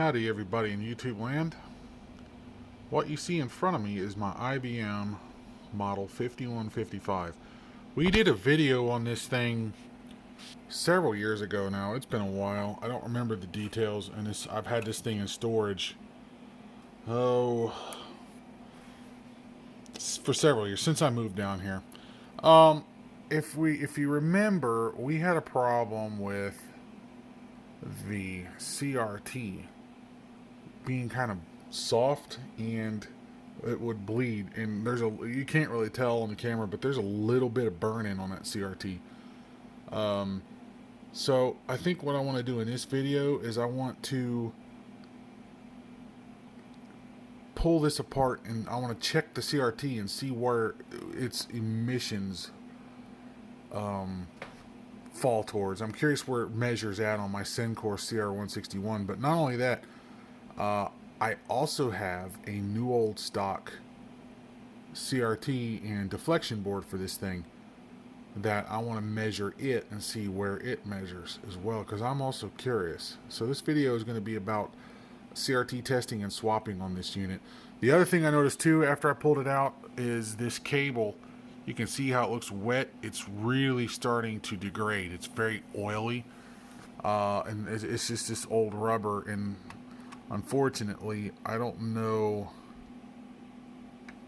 Howdy everybody in YouTube land. What you see in front of me is my IBM model 5155. We did a video on this thing several years ago now. It's been a while. I don't remember the details, and I've had this thing in storage for several years, since I moved down here. If you remember, we had a problem with the CRT being kind of soft and it would bleed, and you can't really tell on the camera, but there's a little bit of burn-in on that CRT. So I think what I want to do in this video is I want to pull this apart, and I want to check the CRT and see where its emissions fall towards. I'm curious where it measures at on my Sencore CR161, but not only that, I also have a new old stock CRT and deflection board for this thing that I want to measure it and see where it measures as well, because I'm also curious. So this video is going to be about CRT testing and swapping on this unit. The other thing I noticed too after I pulled it out is this cable. You can see how it looks wet. It's really starting to degrade. It's very oily, and it's just this old rubber, and unfortunately I don't know,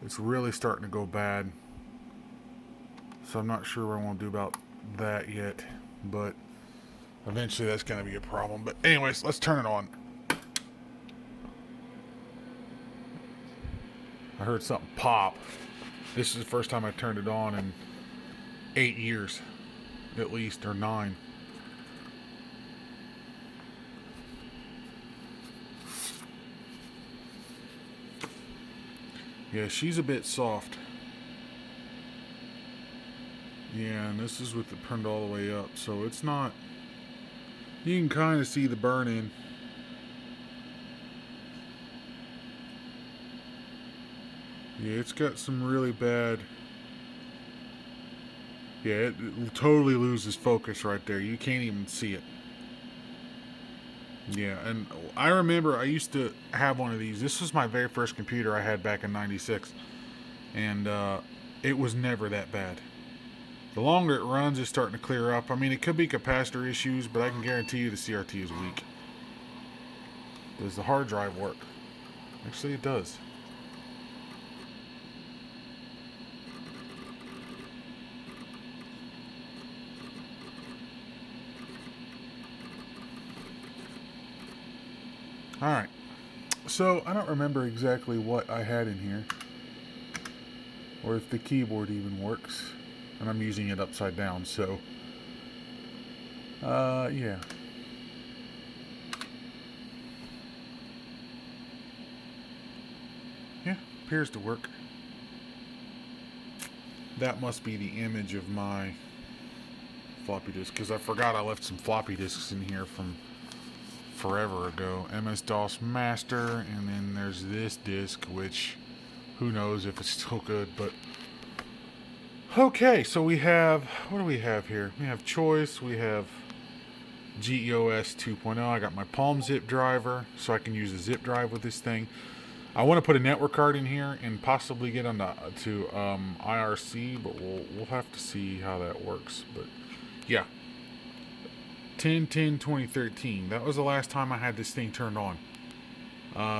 it's really starting to go bad. So I'm not sure what I want to do about that yet, but eventually that's going to be a problem. But anyways, let's turn it on. I heard something pop. This is the first time I turned it on in 8 years, at least, or 9. Yeah, she's a bit soft. Yeah, and this is with it turned all the way up, so it's not... You can kind of see the burn-in. Yeah, it's got some really bad... Yeah, it totally loses focus right there. You can't even see it. Yeah, and I remember I used to have one of these. This was my very first computer I had back in '96. And it was never that bad. The longer it runs, it's starting to clear up. I mean, it could be capacitor issues, but I can guarantee you the CRT is weak. Does the hard drive work? Actually, it does. Alright, so I don't remember exactly what I had in here, or if the keyboard even works, and I'm using it upside down, so, yeah. Yeah, appears to work. That must be the image of my floppy disk, because I forgot I left some floppy disks in here from forever ago. MS-DOS master, and then there's this disk, which who knows if it's still good, but okay. So we have, what do we have here? We have choice, we have GEOS 2.0. I got my Palm zip driver, so I can use a zip drive with this thing. I want to put a network card in here and possibly get onto IRC, but we'll have to see how that works. But yeah, 10/10/2013. That was the last time I had this thing turned on,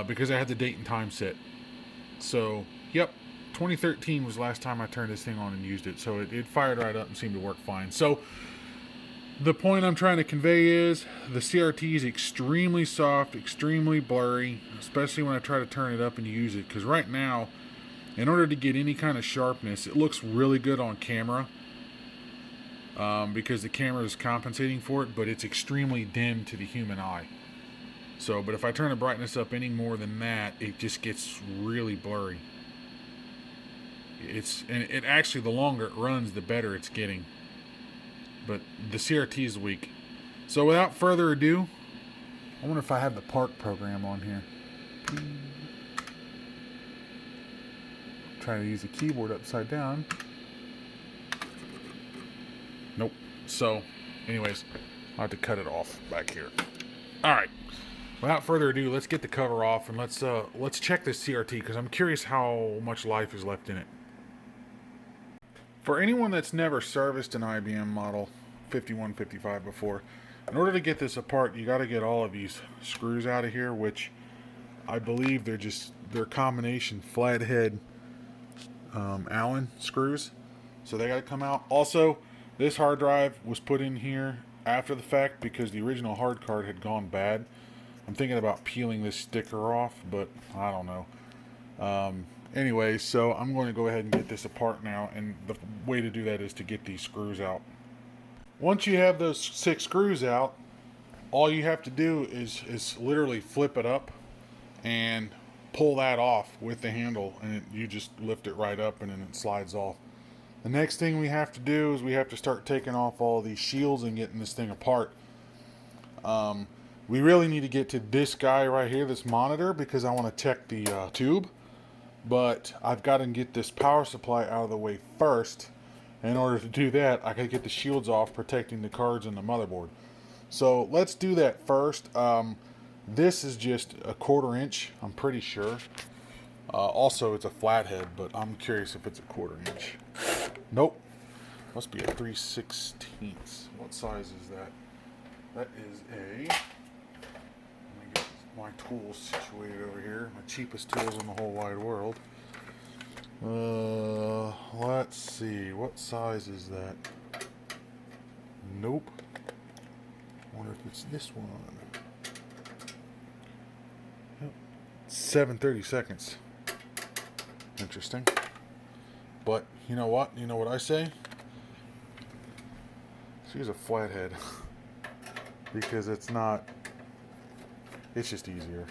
because I had the date and time set. So, yep, 2013 was the last time I turned this thing on and used it. So it fired right up and seemed to work fine. So the point I'm trying to convey is the CRT is extremely soft, extremely blurry, especially when I try to turn it up and use it. Because right now, in order to get any kind of sharpness, it looks really good on camera. Because the camera is compensating for it, but it's extremely dim to the human eye. So, but if I turn the brightness up any more than that, it just gets really blurry. And it actually, the longer it runs, the better it's getting. But the CRT is weak. So without further ado, I wonder if I have the Park program on here. Try to use the keyboard upside down. Nope. So, anyways, I'll have to cut it off back here. Alright. without further ado, let's get the cover off and let's check this CRT because I'm curious how much life is left in it. For anyone that's never serviced an IBM model 5155 before, in order to get this apart, you got to get all of these screws out of here, which I believe they're combination flathead Allen screws, so they got to come out. Also, this hard drive was put in here after the fact because the original hard card had gone bad. I'm thinking about peeling this sticker off, but I don't know. Anyway, so I'm going to go ahead and get this apart now, and the way to do that is to get these screws out. Once you have those 6 screws out, all you have to do is literally flip it up and pull that off with the handle, and you just lift it right up and then it slides off. The next thing we have to do is we have to start taking off all these shields and getting this thing apart. We really need to get to this guy right here, this monitor, because I want to check the tube. But I've got to get this power supply out of the way first. In order to do that, I got to get the shields off, protecting the cards and the motherboard. So let's do that first. This is just a 1/4 inch, I'm pretty sure. Also, it's a flathead, but I'm curious if it's a 1/4 inch. Nope. Must be a 3/16. What size is that? That is a... Let me get my tools situated over here. My cheapest tools in the whole wide world. Let's see. What size is that? Nope. I wonder if it's this one. Yep. 7/32. Interesting. But you know what? You know what I say? She's a flathead. Because it's not... It's just easier.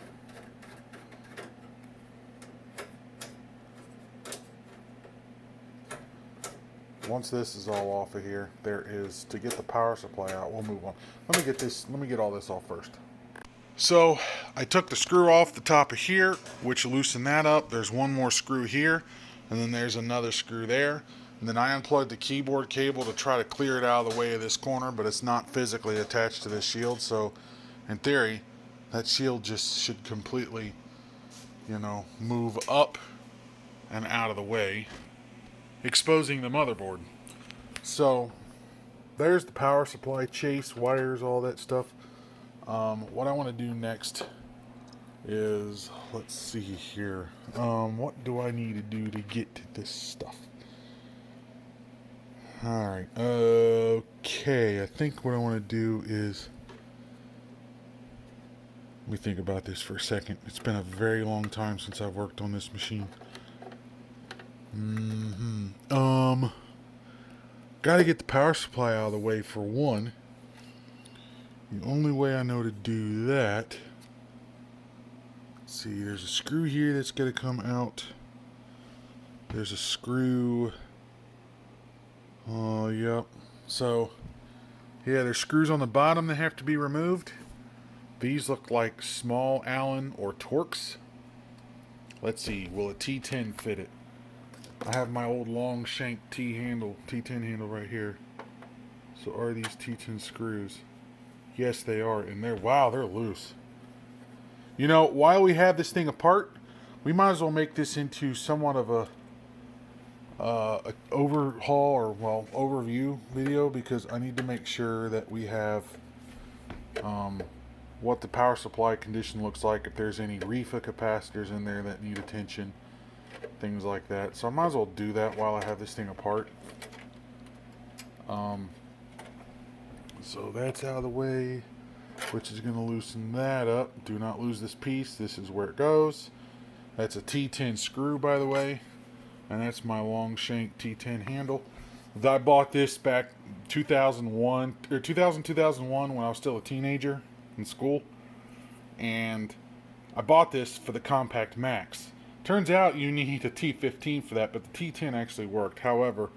Once this is all off of here, there is, to get the power supply out, we'll move on. Let me get all this off first. So I took the screw off the top of here, which loosened that up. There's one more screw here, and then there's another screw there. And then I unplugged the keyboard cable to try to clear it out of the way of this corner, but it's not physically attached to this shield. So in theory, that shield just should completely, move up and out of the way, exposing the motherboard. So there's the power supply, chase, wires, all that stuff. What I want to do next is, let's see here. What do I need to do to get to this stuff? Alright, okay, I think what I want to do is, let me think about this for a second. It's been a very long time since I've worked on this machine. Gotta get the power supply out of the way for one. The only way I know to do that, let's see, there's a screw here that's got to come out. There's a screw. Oh, yep. So, yeah, there's screws on the bottom that have to be removed. These look like small Allen or Torx. Let's see, will a T10 fit it? I have my old long shank T10 handle right here. So are these T10 screws? Yes, they are, and they're loose. While we have this thing apart, we might as well make this into somewhat of a overhaul or overview video, because I need to make sure that we have what the power supply condition looks like, if there's any reefa capacitors in there that need attention, things like that. So I might as well do that while I have this thing apart. So that's out of the way, which is going to loosen that up. Do not lose this piece. This is where it goes. That's a T10 screw, by the way, and that's my long shank T10 handle. I bought this back 2001 when I was still a teenager in school, and I bought this for the Compact Max. Turns out you need a T15 for that, but the T10 actually worked. However,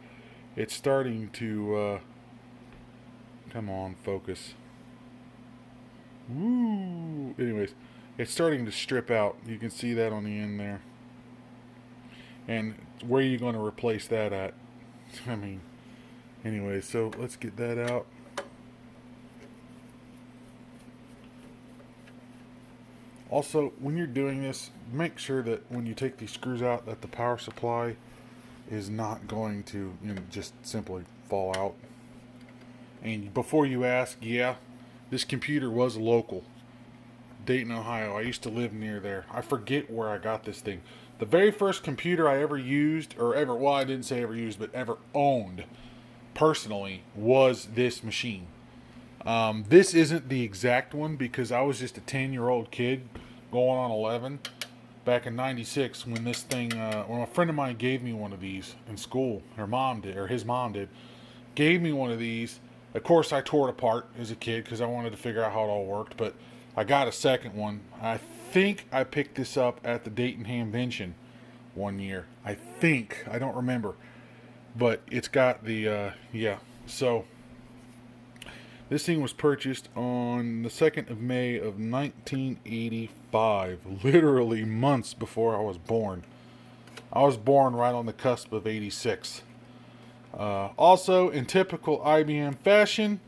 it's starting to come on, focus. Woo! Anyways, it's starting to strip out. You can see that on the end there. And where are you going to replace that at? Anyway, so let's get that out. Also, when you're doing this, make sure that when you take these screws out, that the power supply is not going to, just simply fall out. And before you ask, yeah, this computer was local. Dayton, Ohio. I used to live near there. I forget where I got this thing. The very first computer I ever used, well, I didn't say ever used, but ever owned personally, was this machine. This isn't the exact one because I was just a 10-year-old kid going on 11 back in 96 when this thing, when a friend of mine gave me one of these in school. Her mom did, or his mom did. Gave me one of these. Of course, I tore it apart as a kid because I wanted to figure out how it all worked, but I got a second one. I think I picked this up at the Dayton Hamvention one year. I think. I don't remember. But it's got the, yeah. So, this thing was purchased on the 2nd of May of 1985. Literally months before I was born. I was born right on the cusp of 86. Also, in typical IBM fashion,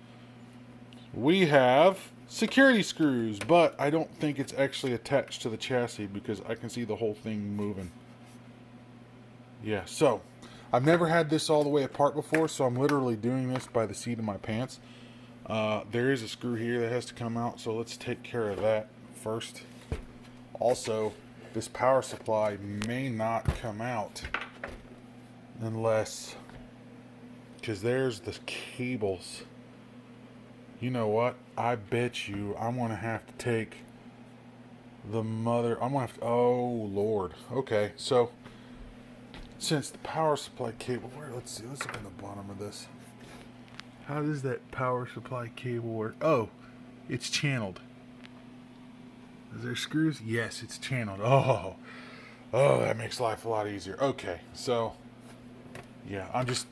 we have security screws, but I don't think it's actually attached to the chassis because I can see the whole thing moving. Yeah, so I've never had this all the way apart before, so I'm literally doing this by the seat of my pants. There is a screw here that has to come out, so let's take care of that first. Also, this power supply may not come out unless, because there's the cables. You know what? I bet you I'm going to have to take the mother. I'm going to have to. Oh, Lord. Okay, so since the power supply cable. Let's see. Let's look at the bottom of this. How does that power supply cable work? Oh, it's channeled. Is there screws? Yes, it's channeled. Oh, that makes life a lot easier. Okay, so yeah, I'm just.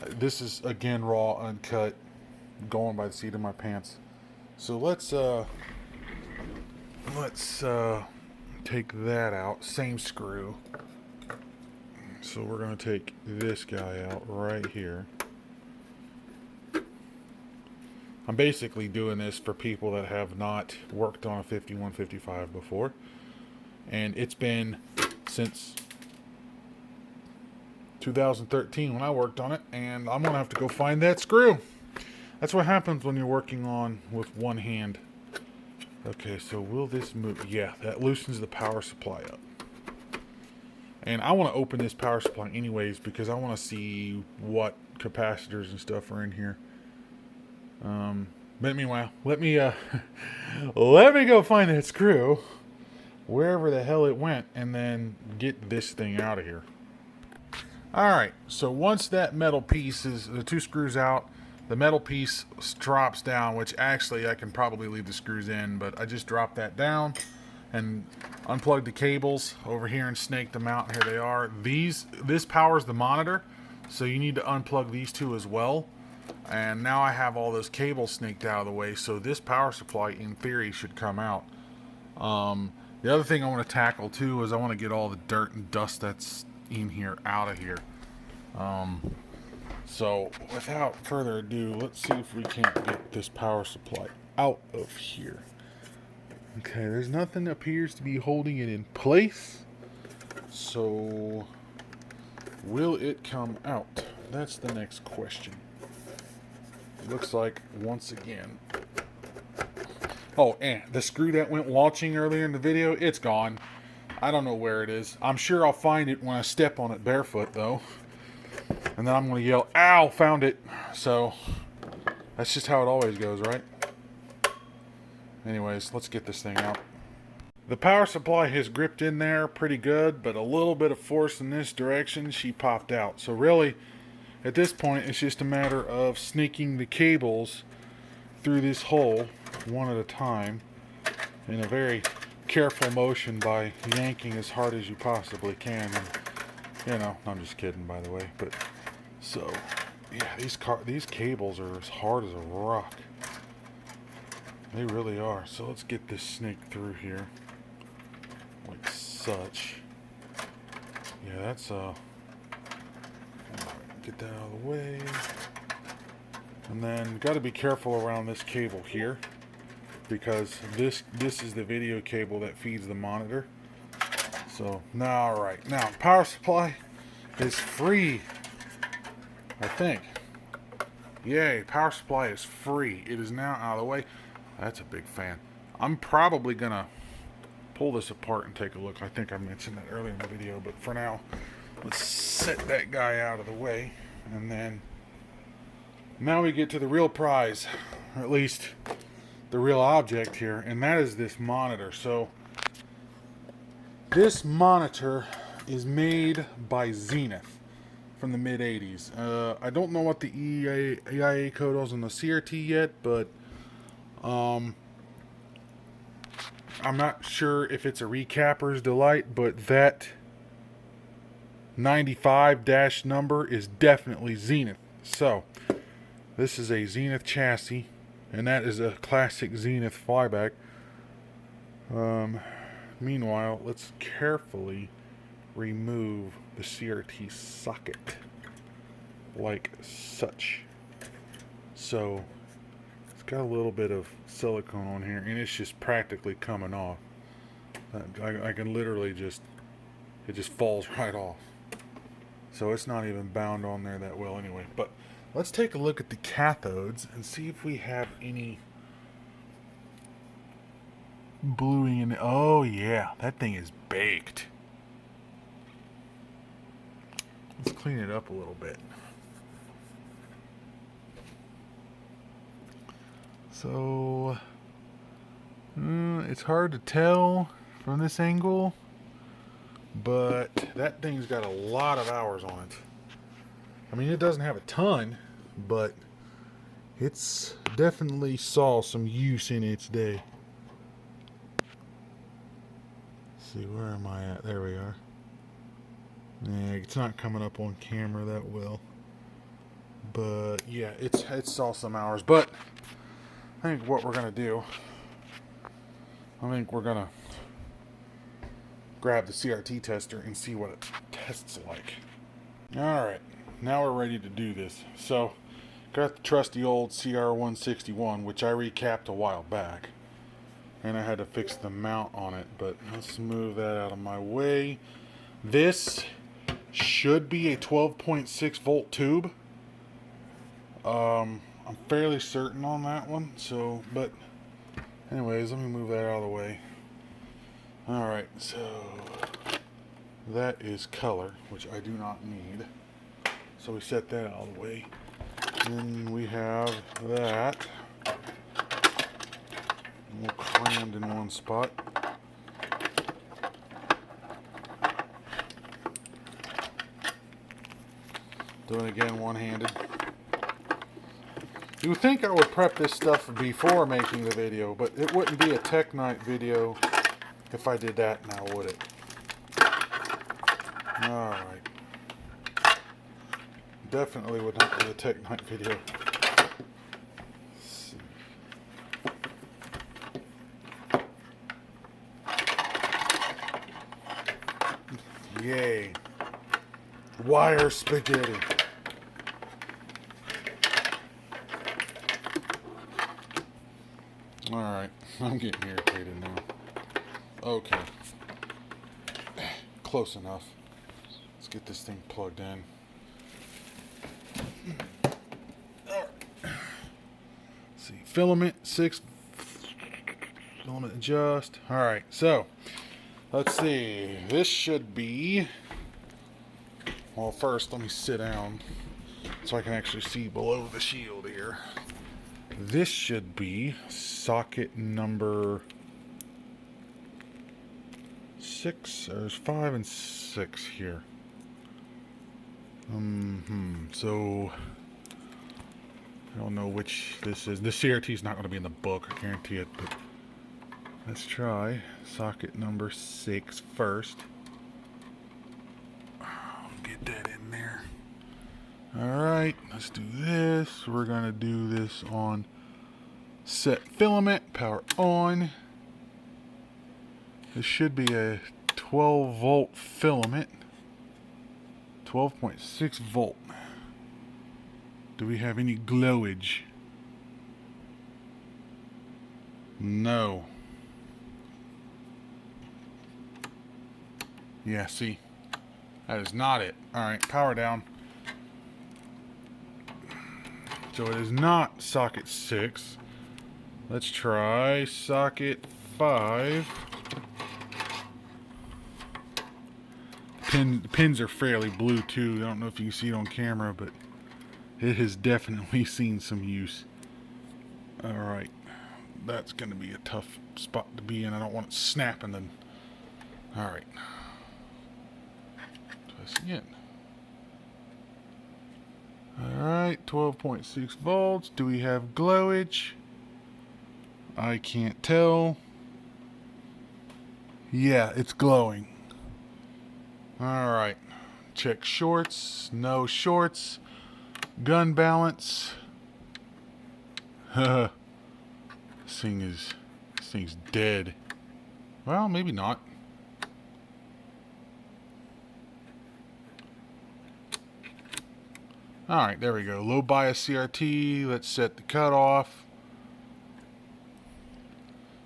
This is again raw, uncut. Going by the seat of my pants. So let's take that out. Same screw. So we're going to take this guy out right here. I'm basically doing this for people that have not worked on a 5155 before. And it's been since 2013 when I worked on it, and I'm going to have to go find that screw. That's what happens when you're working on with one hand. Okay, so will this move? Yeah, that loosens the power supply up. And I want to open this power supply anyways because I want to see what capacitors and stuff are in here. But meanwhile, let me go find that screw wherever the hell it went and then get this thing out of here. Alright, so once that metal piece is, the two screws out, the metal piece drops down, which actually I can probably leave the screws in, but I just dropped that down and unplugged the cables over here and snaked them out. Here they are. This powers the monitor, so you need to unplug these two as well. And now I have all those cables snaked out of the way, so this power supply, in theory, should come out. The other thing I want to tackle, too, is I want to get all the dirt and dust that's in here out of here. So, without further ado, let's see if we can't get this power supply out of here. Okay, there's nothing that appears to be holding it in place. So, will it come out? That's the next question. It looks like, once again... Oh, and the screw that went launching earlier in the video, it's gone. I don't know where it is. I'm sure I'll find it when I step on it barefoot, though. And then I'm going to yell, ow, found it. So, that's just how it always goes, right? Anyways, let's get this thing out. The power supply has gripped in there pretty good, but a little bit of force in this direction, she popped out. So really, at this point, it's just a matter of sneaking the cables through this hole one at a time in a very careful motion by yanking as hard as you possibly can. And, you know, I'm just kidding, by the way. But so, yeah, these cables are as hard as a rock. They really are. So let's get this snake through here, like such. Yeah, that's get that out of the way. And then got to be careful around this cable here. because this is the video cable that feeds the monitor. So now, all right, now power supply is free, I think. Yay, power supply is free. It is now out of the way. That's a big fan. I'm probably gonna pull this apart and take a look. I think I mentioned that earlier in the video, but for now, let's set that guy out of the way. And then now we get to the real prize, or at least the real object here, and that is this monitor. So this monitor is made by Zenith from the mid 80s. I don't know what the EIA code was on the CRT yet, but I'm not sure if it's a recapper's delight, but that 95 dash number is definitely Zenith. So this is a Zenith chassis, and that is a classic Zenith flyback. Meanwhile, let's carefully remove the CRT socket like such. So it's got a little bit of silicone on here, and it's just practically coming off. I can literally just, it just falls right off. So it's not even bound on there that well anyway. But let's take a look at the cathodes and see if we have any bluing in it. Oh yeah, that thing is baked. Let's clean it up a little bit. So it's hard to tell from this angle, but that thing's got a lot of hours on it. I mean, it doesn't have a ton, but it's definitely saw some use in its day. Let's see, where am I at? There we are. Yeah, it's not coming up on camera that well, but yeah, it saw some hours. But I think what we're gonna do, I think we're gonna grab the CRT tester and see what it tests like. Alright, now we're ready to do this. So, got the trusty old CR161, which I recapped a while back, and I had to fix the mount on it, but let's move that out of my way. This should be a 12.6 volt tube. I'm fairly certain on that one, so, but anyways, let me move that out of the way. Alright, so that is color, which I do not need. So we set that out of the way. Then we have that. All crammed in one spot. Doing it again one-handed. You would think I would prep this stuff before making the video, but it wouldn't be a Tech Night video if I did that now, would it? Alright. Definitely would not be a Tech Night video. Let's see. Yay. Wire spaghetti. Alright, I'm getting irritated now. Okay. Close enough. Let's get this thing plugged in. Let's see, filament 6. Filament adjust. Alright, so let's see. This should be, well, first let me sit down so I can actually see below the shield here. This should be socket number 6. There's 5 and 6 here. So I don't know which this is. The CRT is not going to be in the book, I guarantee it. But let's try socket number 6 first. Get that in there. Alright, let's do this. We're going to do this on set filament, power on. This should be a 12 volt filament. 12.6 volt. Do we have any glowage? No. Yeah, see, that is not it. Alright, power down. So it is not socket 6. Let's try socket 5. Pins are fairly blue too. I don't know if you can see it on camera, but it has definitely seen some use. Alright, that's going to be a tough spot to be in. I don't want it snapping then. Alright. Test again. Alright, 12.6 volts. Do we have glowage? I can't tell. Yeah, it's glowing. Alright. Check shorts. No shorts. Gun balance. This thing's dead. Well, maybe not. Alright, there we go. Low bias CRT. Let's set the cutoff.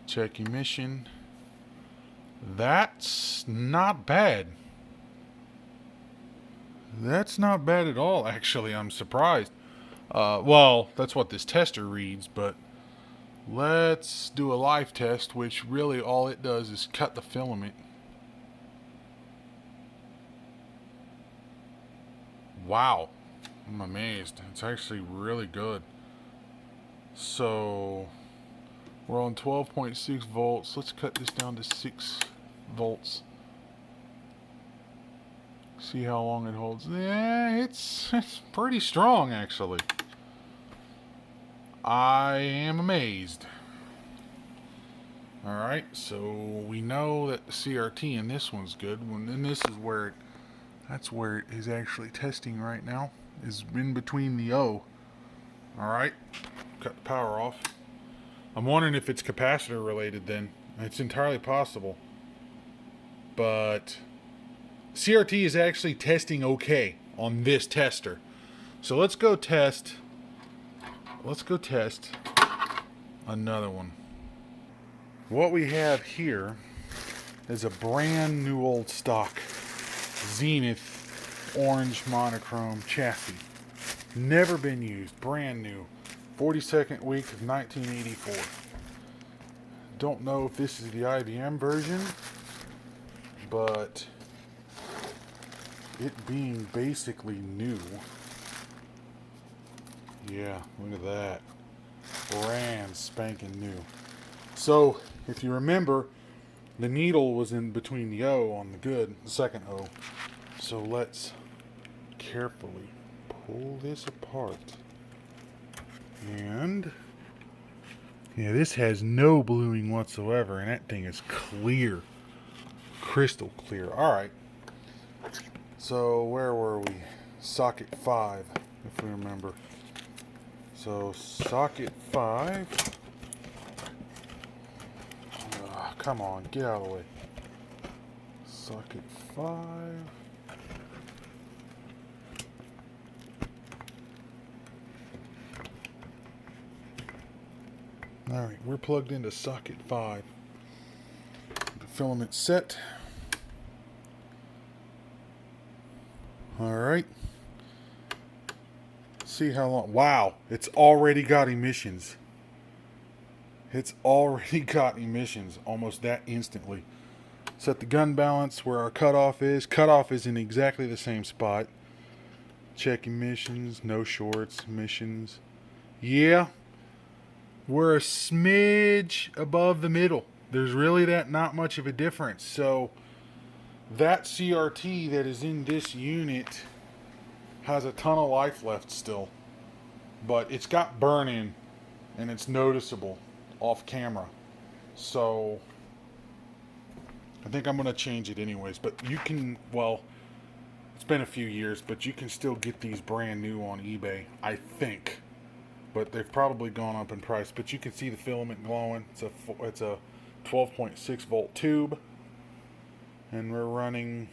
Check emission. That's not bad. That's not bad at all, actually. I'm surprised. Well, that's what this tester reads, but let's do a live test, which really all it does is cut the filament. Wow. I'm amazed. It's actually really good. So we're on 12.6 volts. Let's cut this down to 6 volts. See how long it holds. Yeah, it's pretty strong, actually. I am amazed. Alright, so we know that the CRT in this one's good. And this is where that's where it is actually testing right now. Is in between the O. Alright, cut the power off. I'm wondering if it's capacitor related then. It's entirely possible. But CRT is actually testing okay on this tester. So let's go test. Let's go test another one. What we have here is a brand new old stock Zenith orange monochrome chassis. Never been used. Brand new. 42nd week of 1984. Don't know if this is the IBM version, but it being basically new. Yeah, look at that. Brand spanking new. So, if you remember, the needle was in between the O on the second O. So let's carefully pull this apart. And yeah, this has no bluing whatsoever, and that thing is clear. Crystal clear. Alright. So where were we? Socket 5, if we remember. So socket 5. Come on, get out of the way. Socket 5. Alright, we're plugged into socket 5. The filament set. Alright. See how long. Wow, it's already got emissions. It's already got emissions almost that instantly. Set the gun balance where our cutoff is. Cutoff is in exactly the same spot. Check emissions, no shorts, emissions. Yeah. We're a smidge above the middle. There's really not much of a difference. So that CRT that is in this unit has a ton of life left still. But it's got burn-in and it's noticeable off camera. So I think I'm going to change it anyways. But you can, well, it's been a few years, but you can still get these brand new on eBay, I think. But they've probably gone up in price. But you can see the filament glowing. It's a 12.6 volt tube, and we're running.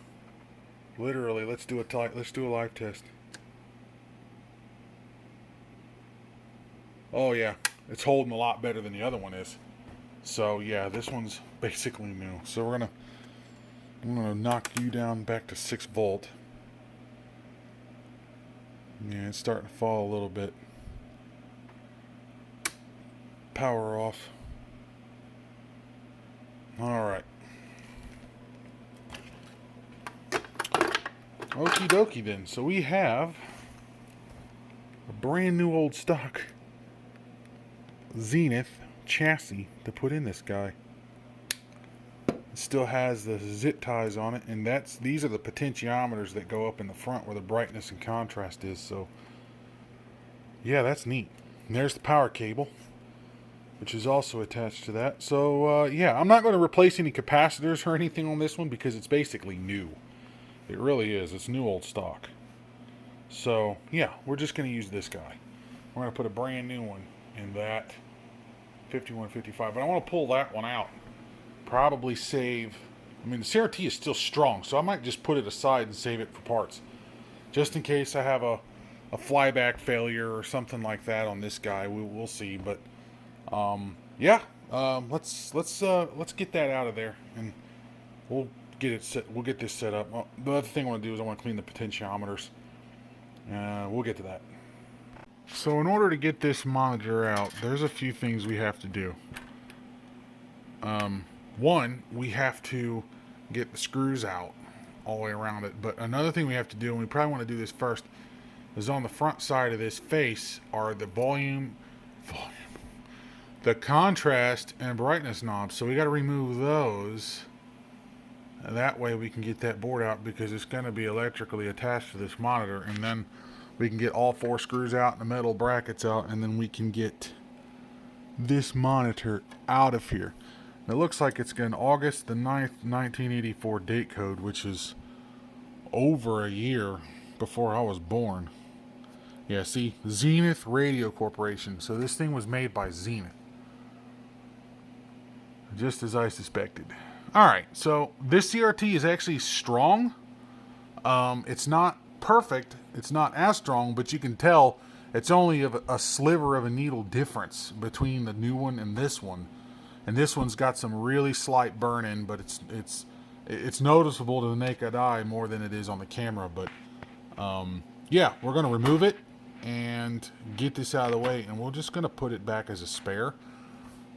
Literally, let's do a live test. Oh yeah, it's holding a lot better than the other one is. So yeah, this one's basically new. So I'm gonna knock you down back to 6 volt. Yeah, it's starting to fall a little bit. Power off. Alright. Okie dokie then. So we have a brand new old stock Zenith chassis to put in this guy. It still has the zip ties on it, and these are the potentiometers that go up in the front where the brightness and contrast is. So yeah, that's neat. And there's the power cable, which is also attached to that. So yeah, I'm not going to replace any capacitors or anything on this one because it's basically new. It really is. It's new old stock. So yeah, we're just going to use this guy. We're going to put a brand new one in that 5155. But I want to pull that one out. Probably save. I mean, the CRT is still strong, so I might just put it aside and save it for parts, just in case I have a flyback failure or something like that on this guy. We'll see. But yeah, let's get that out of there, and we'll get it set. We'll get this set up. Well, the other thing I want to do is I want to clean the potentiometers. We'll get to that. So in order to get this monitor out, there's a few things we have to do. One, we have to get the screws out all the way around it. But another thing we have to do, and we probably want to do this first, is on the front side of this face are the the contrast and brightness knobs. So we got to remove those. That way we can get that board out, because it's going to be electrically attached to this monitor, and then we can get all 4 screws out and the metal brackets out, and then we can get this monitor out of here. And it looks like it's got an August the 9th, 1984 date code, which is over a year before I was born. Yeah, see, Zenith Radio Corporation. So this thing was made by Zenith. Just as I suspected. Alright, so this CRT is actually strong. It's not perfect. It's not as strong, but you can tell it's only a sliver of a needle difference between the new one and this one. And this one's got some really slight burn-in, but it's noticeable to the naked eye more than it is on the camera. But yeah, we're going to remove it and get this out of the way, and we're just going to put it back as a spare,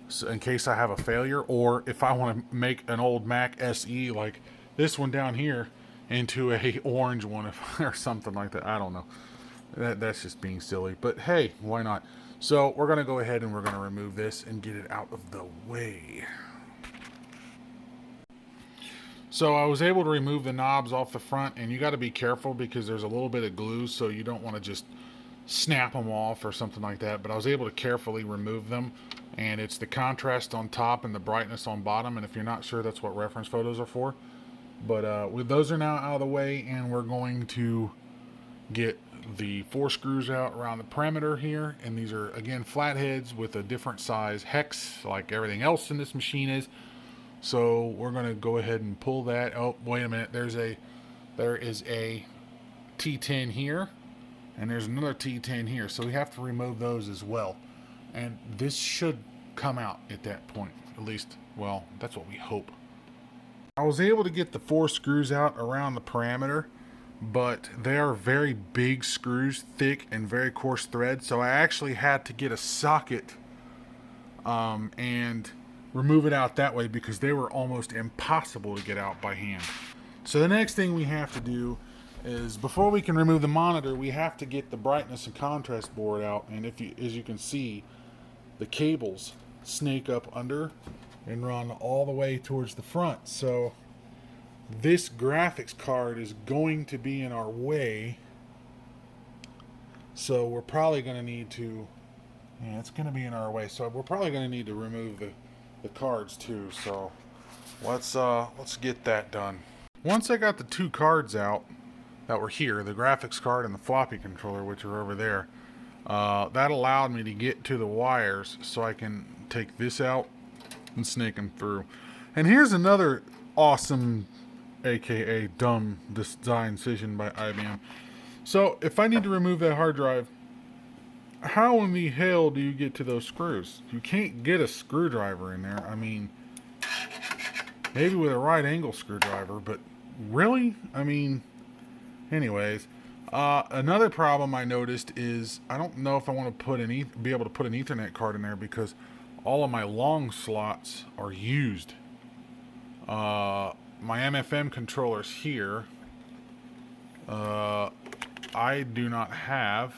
so in case I have a failure, or if I want to make an old Mac SE like this one down here into a orange one or something like that. I don't know. That's just being silly, but hey, why not? So we're going to go ahead and we're going to remove this and get it out of the way. So I was able to remove the knobs off the front, and you got to be careful because there's a little bit of glue, so you don't want to just snap them off or something like that. But I was able to carefully remove them, and it's the contrast on top and the brightness on bottom. And if you're not sure, that's what reference photos are for. But with those are now out of the way, and we're going to get the 4 screws out around the perimeter here. And these are, again, flatheads with a different size hex like everything else in this machine is. So we're going to go ahead and pull that. Oh, wait a minute. There is a T10 here, and there's another T10 here. So we have to remove those as well. And this should come out at that point. At least, well, that's what we hope. I was able to get the 4 screws out around the perimeter, but they are very big screws, thick and very coarse thread. So I actually had to get a socket and remove it out that way, because they were almost impossible to get out by hand. So the next thing we have to do is, before we can remove the monitor, we have to get the brightness and contrast board out. And as you can see, the cables snake up under and run all the way towards the front. So this graphics card is going to be in our way. So we're probably going to need to, yeah, it's going to be in our way. So we're probably going to need to remove the cards too. So let's get that done. Once I got the 2 cards out that were here, the graphics card and the floppy controller, which are over there, that allowed me to get to the wires so I can take this out and snake them through. And here's another awesome, aka dumb, design decision by IBM. So if I need to remove that hard drive, how in the hell do you get to those screws? You can't get a screwdriver in there. I mean, maybe with a right angle screwdriver, but really? I mean, anyways. Another problem I noticed is I don't know if I want to be able to put an Ethernet card in there because all of my long slots are used. My MFM controller's here. I do not have.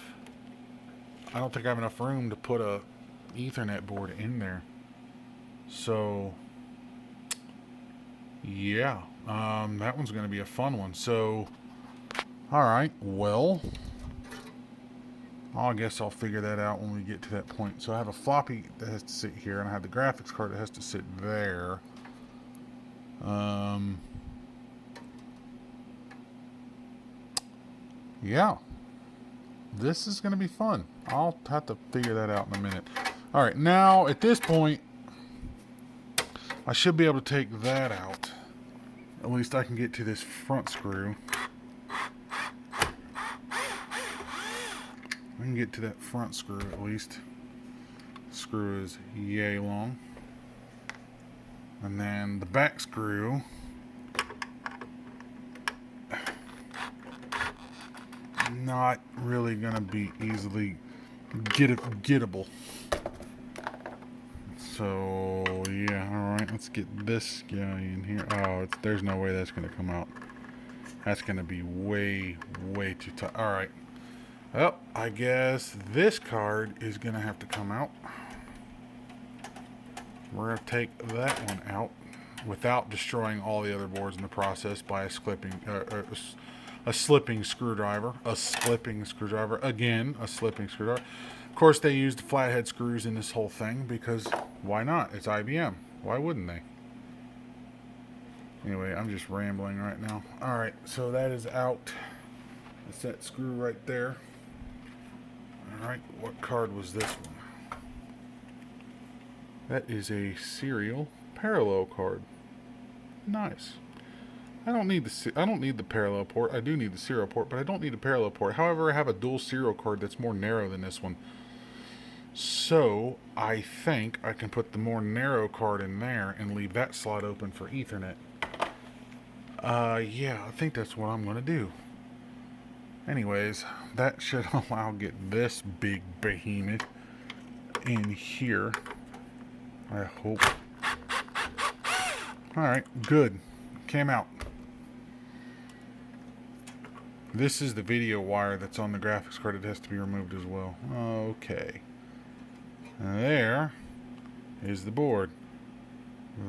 I don't think I have enough room to put a Ethernet board in there. So, yeah, that one's going to be a fun one. So, all right, well, I guess I'll figure that out when we get to that point. So I have a floppy that has to sit here, and I have the graphics card that has to sit there. Yeah, this is going to be fun. I'll have to figure that out in a minute. All right, now at this point, I should be able to take that out. At least I can get to this front screw. I can get to that front screw at least. The screw is yay long. And then the back screw. Not really going to be easily gettable. So, yeah, alright, let's get this guy in here. Oh, there's no way that's going to come out. That's going to be way, way too tight. Alright. Well, I guess this card is going to have to come out. We're going to take that one out without destroying all the other boards in the process by a slipping screwdriver. A slipping screwdriver. Again, a slipping screwdriver. Of course, they used flathead screws in this whole thing because why not? It's IBM. Why wouldn't they? Anyway, I'm just rambling right now. Alright, so that is out. That's that screw right there. Alright, what card was this one? That is a serial parallel card. Nice. I don't need the parallel port. I do need the serial port, but I don't need a parallel port. However, I have a dual serial card that's more narrow than this one. So, I think I can put the more narrow card in there and leave that slot open for Ethernet. Yeah, I think that's what I'm going to do. Anyways, that should allow get this big behemoth in here. I hope. Alright, good. Came out. This is the video wire that's on the graphics card. It has to be removed as well. Okay. There is the board.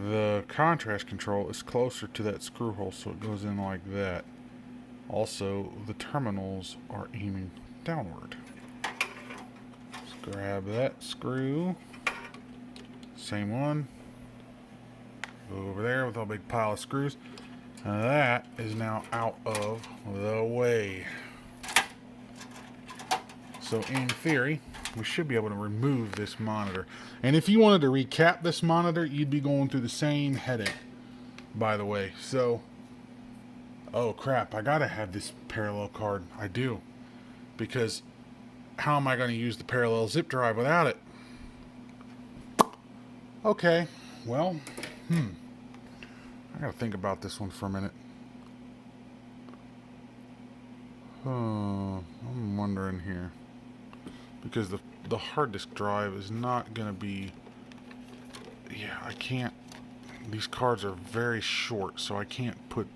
The contrast control is closer to that screw hole, so it goes in like that. Also, the terminals are aiming downward. Let's grab that screw. Same one. Go over there with a big pile of screws. And that is now out of the way. So in theory, we should be able to remove this monitor. And if you wanted to recap this monitor, you'd be going through the same headache, by the way. So, oh crap, I gotta have this parallel card. I do. Because how am I going to use the parallel zip drive without it? Okay, well, I gotta think about this one for a minute. I'm wondering here. Because the hard disk drive is not gonna be... Yeah, I can't... These cards are very short, so I can't put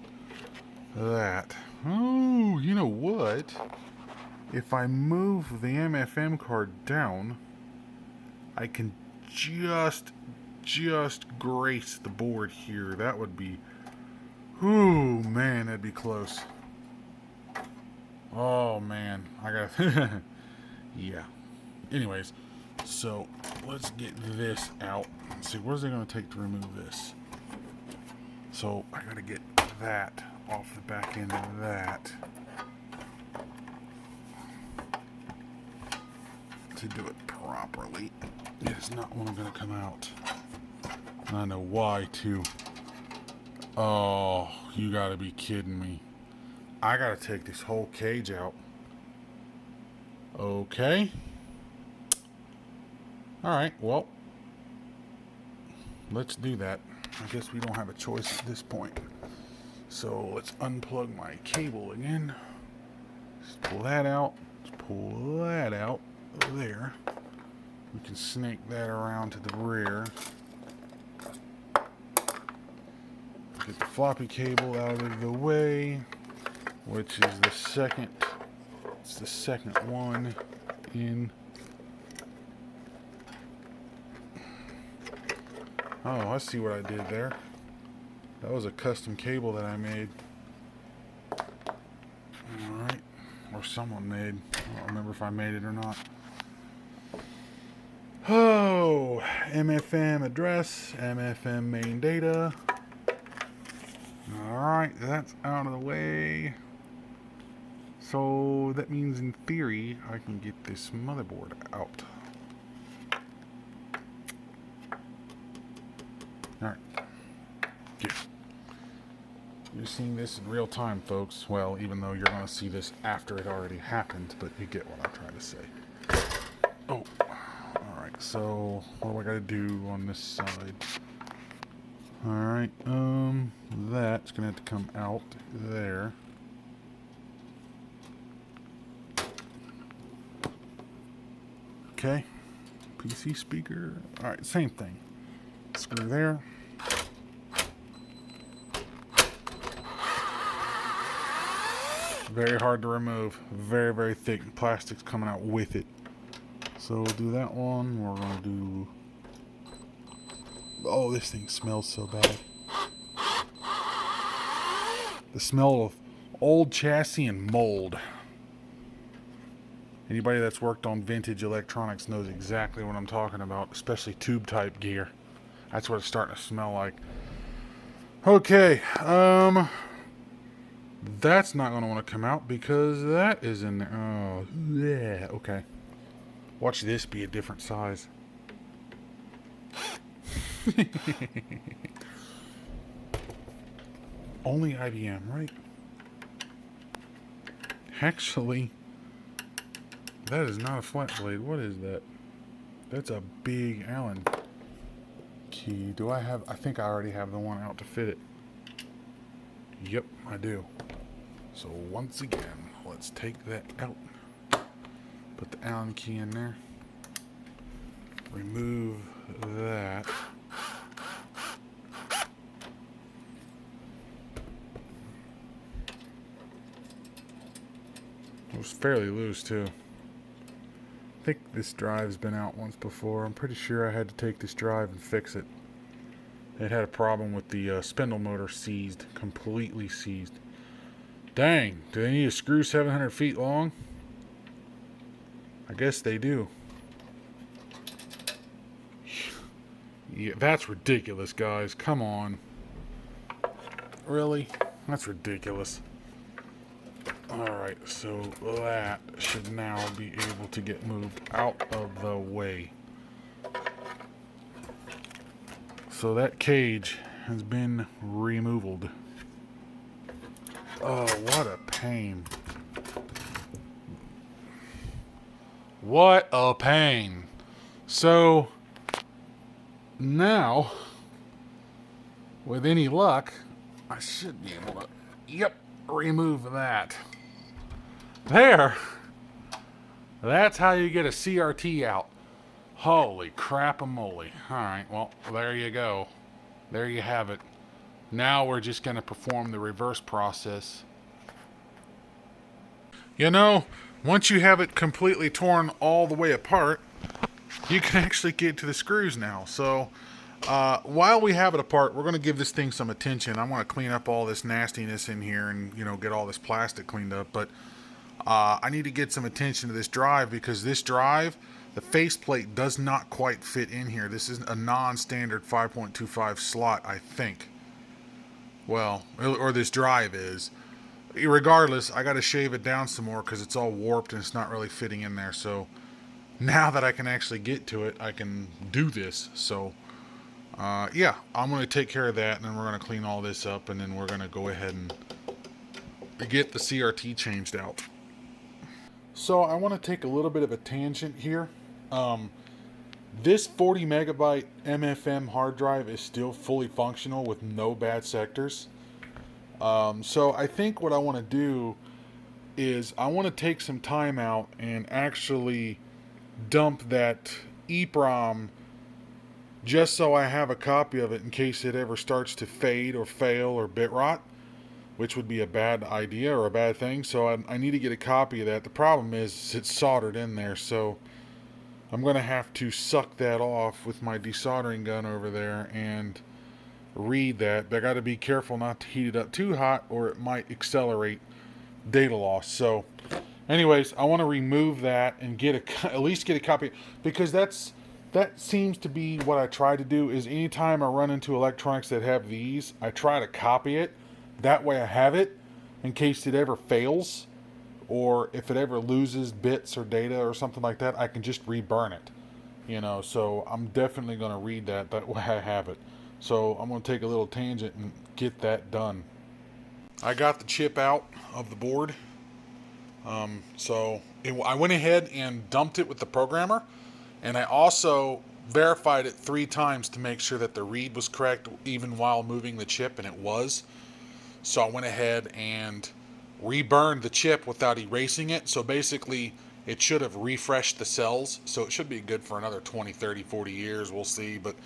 that. Oh, you know what? If I move the MFM card down, I can just grace the board here. That would be... Ooh, man, that'd be close. Oh, man. I gotta... Yeah. Anyways, so let's get this out. Let's see, what is it going to take to remove this? So I gotta get that off the back end of that to do it properly. It's not one going to come out. I know why, too. Oh, you gotta be kidding me. I gotta take this whole cage out. Okay. Alright, well, let's do that. I guess we don't have a choice at this point. So let's unplug my cable again. Just pull that out. Let's pull that out there. We can snake that around to the rear. Get the floppy cable out of the way, which is the second. It's the second one in. Oh, I see what I did there. That was a custom cable that I made. Alright. Or someone made. I don't remember if I made it or not. Oh, MFM address, MFM main data. Alright, that's out of the way. So that means in theory I can get this motherboard out. Alright. Good. You're seeing this in real time, folks. Well, even though you're going to see this after it already happened, but you get what I'm trying to say. Oh. Alright, so what do I got to do on this side? Alright, that's going to have to come out there. Okay. PC speaker. Alright, same thing. Screw there. Very hard to remove. Very, very thick. Plastic's coming out with it. So we'll do that one. We're going to do... Oh, this thing smells so bad. The smell of old chassis and mold. Anybody that's worked on vintage electronics knows exactly what I'm talking about, especially tube type gear. That's what it's starting to smell like. Okay, that's not going to want to come out because that is in there. Oh, yeah, okay. Watch this be a different size. Only IBM, right? Actually, that is not a flat blade. What is that? That's a big Allen key. Do I have... I think I already have the one out to fit it. Yep, I do. So once again, let's take that out. Put the Allen key in there. Remove that. It was fairly loose too. I think this drive's been out once before. I'm pretty sure I had to take this drive and fix it. It had a problem with the spindle motor seized, completely seized. Dang, do they need a screw 700 feet long? I guess they do. Yeah, that's ridiculous, guys. Come on. Really? That's ridiculous. Alright, so that should now be able to get moved out of the way. So that cage has been removed. Oh, what a pain. What a pain. So, now, with any luck, I should be able to, yep, remove that. There. That's how you get a CRT out. Holy crap-a-moly. Alright, well, there you go. There you have it. Now we're just going to perform the reverse process. You know, once you have it completely torn all the way apart, you can actually get to the screws now. So, while we have it apart, we're going to give this thing some attention. I want to clean up all this nastiness in here and, you know, get all this plastic cleaned up. But I need to get some attention to this drive because this drive, the faceplate does not quite fit in here. This is a non-standard 5.25 slot, I think. Well, or this drive is. Regardless, I got to shave it down some more because it's all warped and it's not really fitting in there. So now that I can actually get to it, I can do this. So yeah, I'm going to take care of that, and then we're going to clean all this up, and then we're going to go ahead and get the CRT changed out. So I want to take a little bit of a tangent here. This 40 megabyte MFM hard drive is still fully functional with no bad sectors. So I think what I want to do is I want to take some time out and actually dump that EEPROM just so I have a copy of it in case it ever starts to fade or fail or bit rot, which would be a bad idea or a bad thing. So I need to get a copy of that. The problem is it's soldered in there, so I'm going to have to suck that off with my desoldering gun over there and read that. But I got to be careful not to heat it up too hot or it might accelerate data loss. So anyways, I want to remove that and at least get a copy, because that seems to be what I try to do. Is anytime I run into electronics that have these, I try to copy it. That way I have it in case it ever fails, or if it ever loses bits or data or something like that, I can just reburn it. So I'm definitely going to read that way I have it. So I'm going to take a little tangent and get that done. I got the chip out of the board. I went ahead and dumped it with the programmer, and I also verified it 3 times to make sure that the read was correct even while moving the chip, and it was. So I went ahead and reburned the chip without erasing it. So basically it should have refreshed the cells, so it should be good for another 20, 30, 40 years, we'll see. But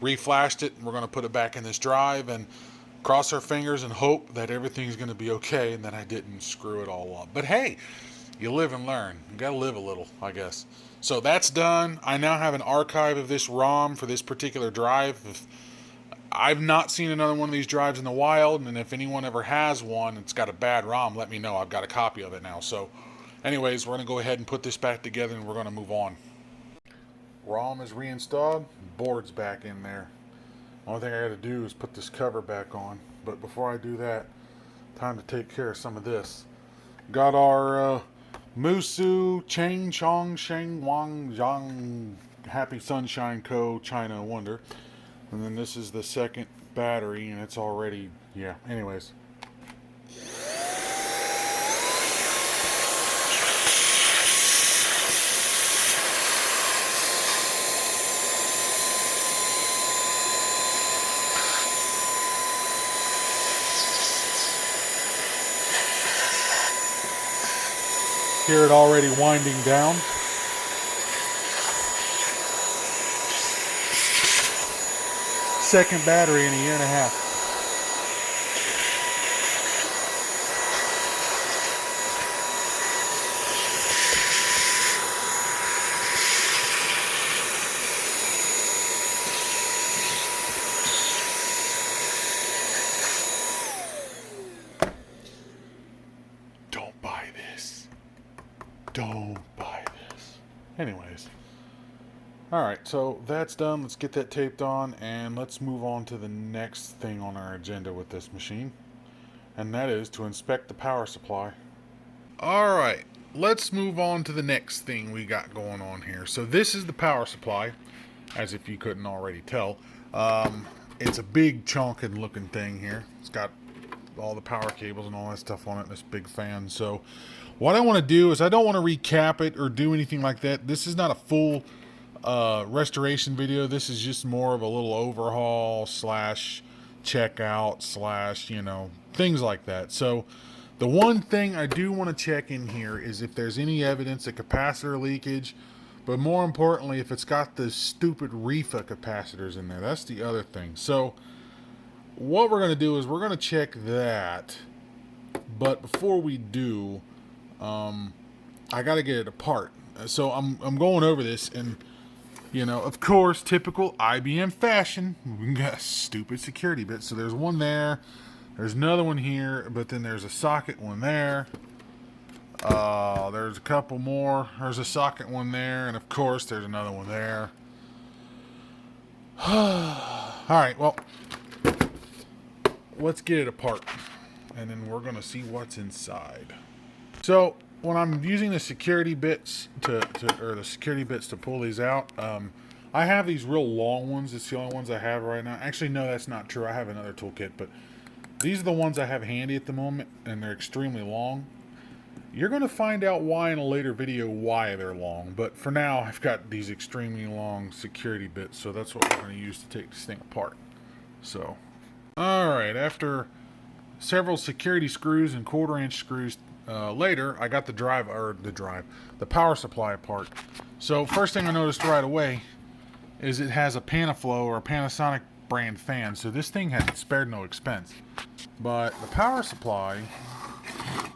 reflashed it, and we're going to put it back in this drive and cross our fingers and hope that everything's going to be okay and that I didn't screw it all up. But hey, you live and learn. You got to live a little, I guess. So that's done. I now have an archive of this ROM for this particular drive. I've not seen another one of these drives in the wild, and if anyone ever has one, it's got a bad ROM, let me know. I've got a copy of it now. So anyways, we're going to go ahead and put this back together, and we're going to move on. ROM is reinstalled. Board's back in there. Only thing I got to do is put this cover back on. But before I do that, time to take care of some of this. Got our Musu Cheng Chong Sheng Wang Zhang Happy Sunshine Co. China Wonder. And then this is the second battery, and it's already, anyways. Hear it already winding down. Second battery in a year and a half. Don't buy this. Don't buy this. Anyways. Alright, so that's done. Let's get that taped on, and let's move on to the next thing on our agenda with this machine. And that is to inspect the power supply. Alright, let's move on to the next thing we got going on here. So this is the power supply, as if you couldn't already tell. It's a big chonkin looking thing here. It's got all the power cables and all that stuff on it, and this big fan. So what I want to do is I don't want to recap it or do anything like that. This is not a full restoration video. This is just more of a little overhaul slash checkout slash, things like that. So the one thing I do want to check in here is if there's any evidence of capacitor leakage, but more importantly, if it's got the stupid refa capacitors in there. That's the other thing. So what we're going to do is we're going to check that. But before we do, I got to get it apart. So I'm going over this, and of course, typical IBM fashion, we got a stupid security bit. So there's one there, there's another one here, but then there's a socket one there. There's a couple more. There's a socket one there, and of course, there's another one there. Alright, well, let's get it apart, and then we're going to see what's inside. So when I'm using the security bits to pull these out, I have these real long ones. It's the only ones I have right now. Actually, no, that's not true. I have another toolkit, but these are the ones I have handy at the moment, and they're extremely long. You're going to find out why in a later video why they're long, but for now I've got these extremely long security bits, so that's what we're going to use to take this thing apart. So, alright, after several security screws and 1/4-inch screws later, I got the power supply apart. So first thing I noticed right away is it has a Panaflow or a Panasonic brand fan, so this thing has spared no expense. But the power supply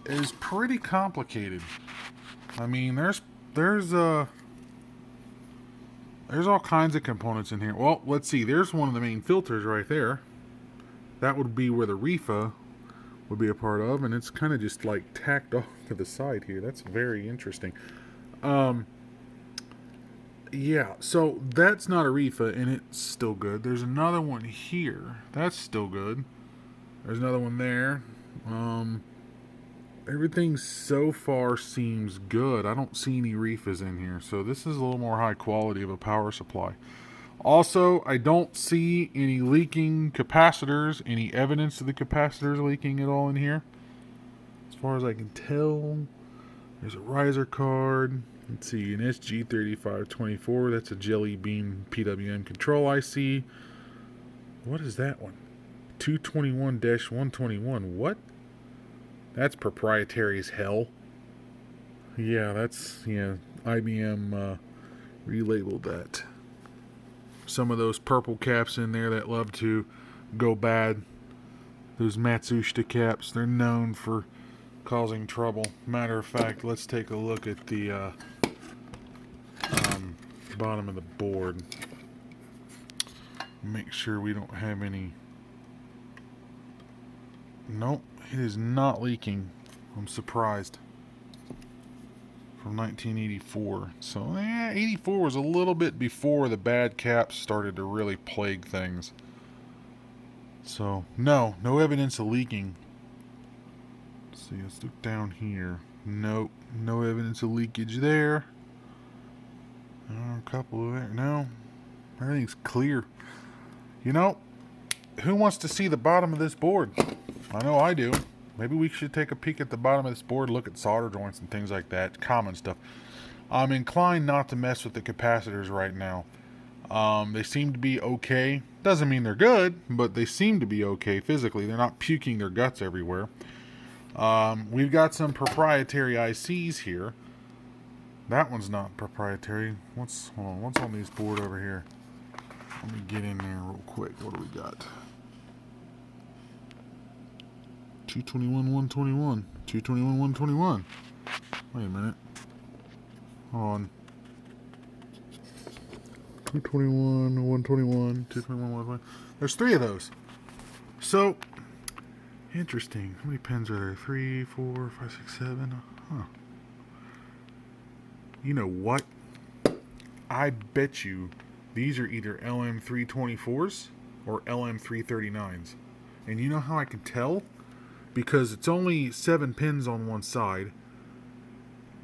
is pretty complicated. I mean, there's all kinds of components in here. Well, let's see. There's one of the main filters right there. That would be where the reefa would be a part of, and it's kind of just like tacked off to the side here. That's very interesting. Yeah, so that's not a reefa, and it's still good. There's another one here. That's still good. There's another one there. Everything so far seems good. I don't see any reefas in here, so this is a little more high quality of a power supply. Also, I don't see any leaking capacitors, any evidence of the capacitors leaking at all in here. As far as I can tell, there's a riser card. Let's see, an SG3524. That's a Jelly Bean PWM control IC. What is that one? 221-121. What? That's proprietary as hell. Yeah, IBM relabeled that. Some of those purple caps in there that love to go bad. Those Matsushita caps, they're known for causing trouble. Matter of fact, let's take a look at the bottom of the board. Make sure we don't have any. Nope, it is not leaking. I'm surprised. From 1984. So, 84 was a little bit before the bad caps started to really plague things. So, no evidence of leaking. Let's see, let's look down here. Nope, no evidence of leakage there. A couple of there. No, everything's clear. You know, who wants to see the bottom of this board? I know I do. Maybe we should take a peek at the bottom of this board, look at solder joints and things like that, common stuff. I'm inclined not to mess with the capacitors right now. They seem to be okay. Doesn't mean they're good, but they seem to be okay physically. They're not puking their guts everywhere. We've got some proprietary ICs here. That one's not proprietary. Hold on, what's on this board over here? Let me get in there real quick. What do we got? 221-121. 221-121. Wait a minute. Hold on. 221-121. 221-121. There's 3 of those. So, interesting. How many pins are there? 3, 4, 5, 6, 7. Huh. You know what? I bet you these are either LM324s or LM339s. And you know how I can tell? Because it's only 7 pins on one side,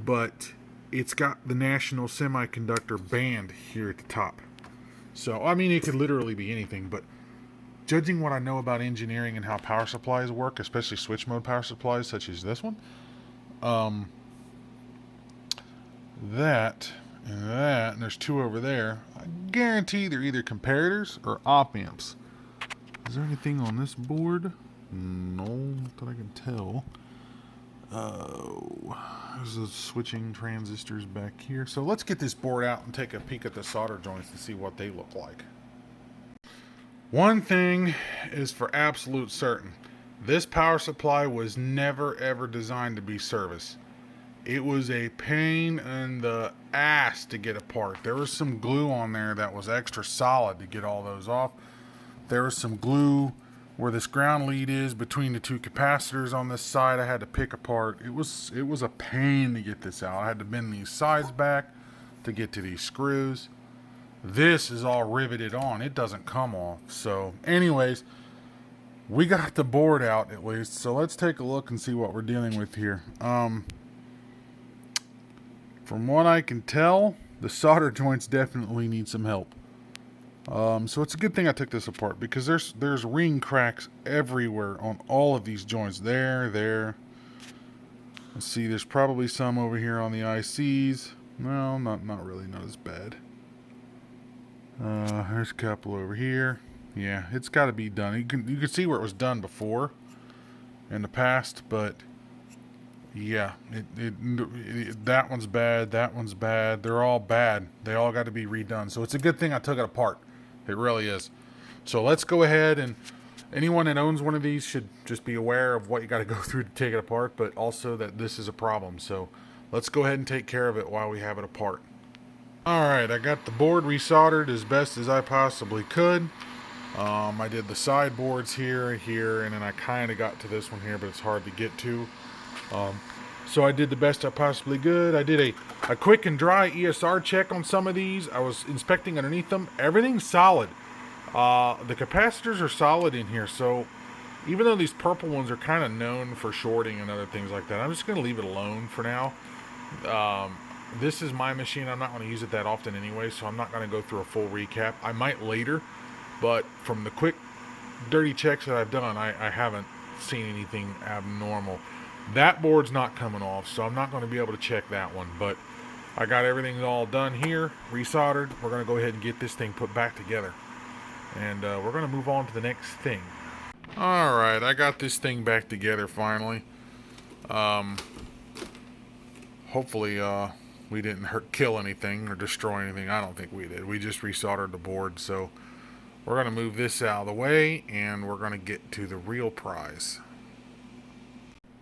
but it's got the National Semiconductor band here at the top. So, I mean, it could literally be anything, but judging what I know about engineering and how power supplies work, especially switch mode power supplies such as this one, that, and there's 2 over there, I guarantee they're either comparators or op amps. Is there anything on this board? No, not that I can tell. Oh, there's the switching transistors back here. So let's get this board out and take a peek at the solder joints and see what they look like. One thing is for absolute certain. This power supply was never ever designed to be service. It was a pain in the ass to get apart. There was some glue on there that was extra solid to get all those off. There was some glue where this ground lead is between the 2 capacitors on this side. I had to pick apart. It was a pain to get this out. I had to bend these sides back to get to these screws. This is all riveted on. It doesn't come off. So anyways, we got the board out at least. So let's take a look and see what we're dealing with here. From what I can tell, the solder joints definitely need some help. So it's a good thing I took this apart because there's ring cracks everywhere on all of these joints. There, Let's see, there's probably some over here on the ICs. No, not really, not as bad. There's a couple over here. Yeah, it's got to be done. You can see where it was done before in the past, but yeah, that one's bad. That one's bad. They're all bad. They all got to be redone. So it's a good thing I took it apart. It really is. So let's go ahead, and anyone that owns one of these should just be aware of what you got to go through to take it apart, but also that this is a problem. So let's go ahead and take care of it while we have it apart. Alright, I got the board resoldered as best as I possibly could. I did the sideboards here, and then I kind of got to this one here, but it's hard to get to. So I did the best I possibly could. I did a quick and dry ESR check on some of these. I was inspecting underneath them. Everything's solid. The capacitors are solid in here, so even though these purple ones are kind of known for shorting and other things like that, I'm just going to leave it alone for now. This is my machine. I'm not going to use it that often anyway, so I'm not going to go through a full recap. I might later, but from the quick, dirty checks that I've done, I haven't seen anything abnormal. That board's not coming off, so I'm not going to be able to check that one, but I got everything all done here, resoldered. We're going to go ahead and get this thing put back together, and we're going to move on to the next thing. Alright, I got this thing back together finally. Hopefully, we didn't kill anything or destroy anything. I don't think we did. We just resoldered the board. So we're going to move this out of the way, and we're going to get to the real prize.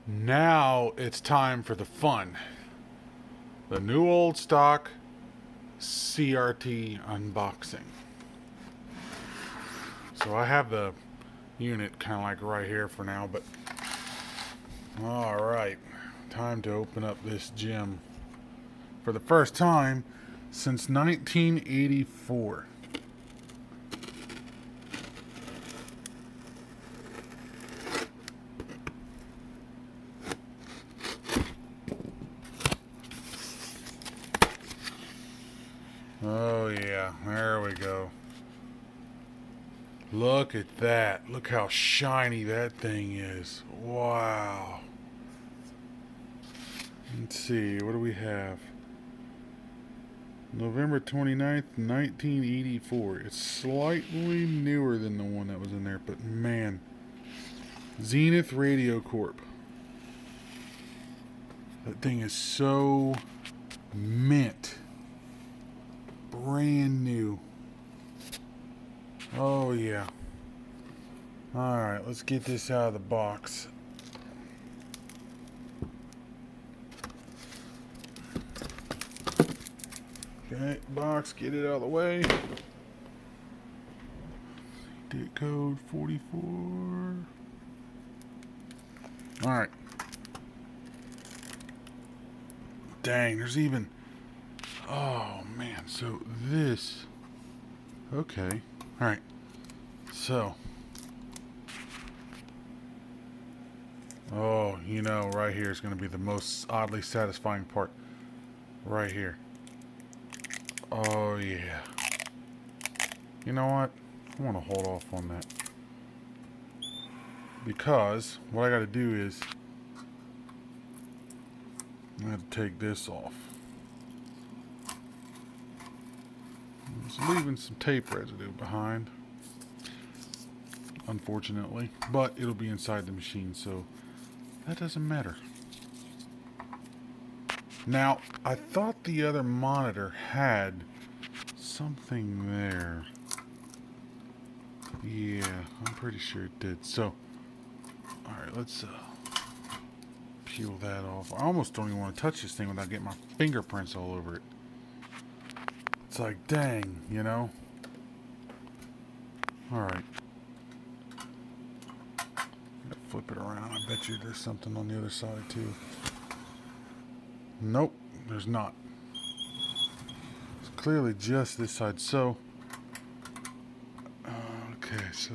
Now it's time for the fun. The new old stock CRT unboxing. So I have the unit kind of like right here for now, but alright, time to open up this gem. For the first time since 1984. Oh yeah, there we go. Look at that. Look how shiny that thing is. Wow. Let's see, what do we have? November 29th, 1984. It's slightly newer than the one that was in there, but man. Zenith Radio Corp. That thing is so mint. Brand new. Oh yeah. Alright, let's get this out of the box. Okay, box, get it out of the way. Date code 44. Alright. Dang, there's even... Oh man, so this... Okay. Alright. So... Oh, you know, right here is going to be the most oddly satisfying part. Right here. Oh, yeah. You know what? I want to hold off on that. Because what I got to do is I have to take this off. It's leaving some tape residue behind. Unfortunately. But it'll be inside the machine, so that doesn't matter. Now, I thought the other monitor had something there. Yeah, I'm pretty sure it did. So, alright, let's peel that off. I almost don't even want to touch this thing without getting my fingerprints all over it. It's like, dang, you know? Alright. Flip it around. I bet you there's something on the other side, too. Nope, there's not. It's clearly just this side. So, okay, so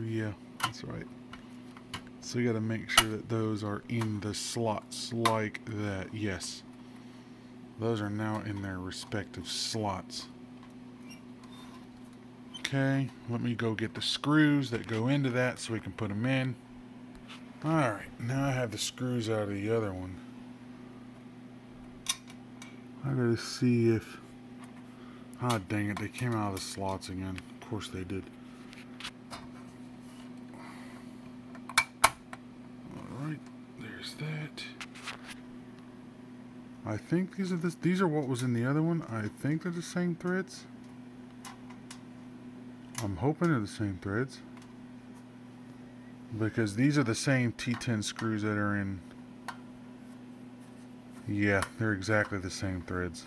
yeah, that's right. So you got to make sure that those are in the slots like that. Yes, those are now in their respective slots. Okay, let me go get the screws that go into that so we can put them in. Alright, now I have the screws out of the other one. I gotta see if... Ah, dang it, they came out of the slots again. Of course they did. Alright, there's that. I think these are what was in the other one. I think they're the same threads. I'm hoping they're the same threads. Because these are the same T10 screws that are in... Yeah, they're exactly the same threads.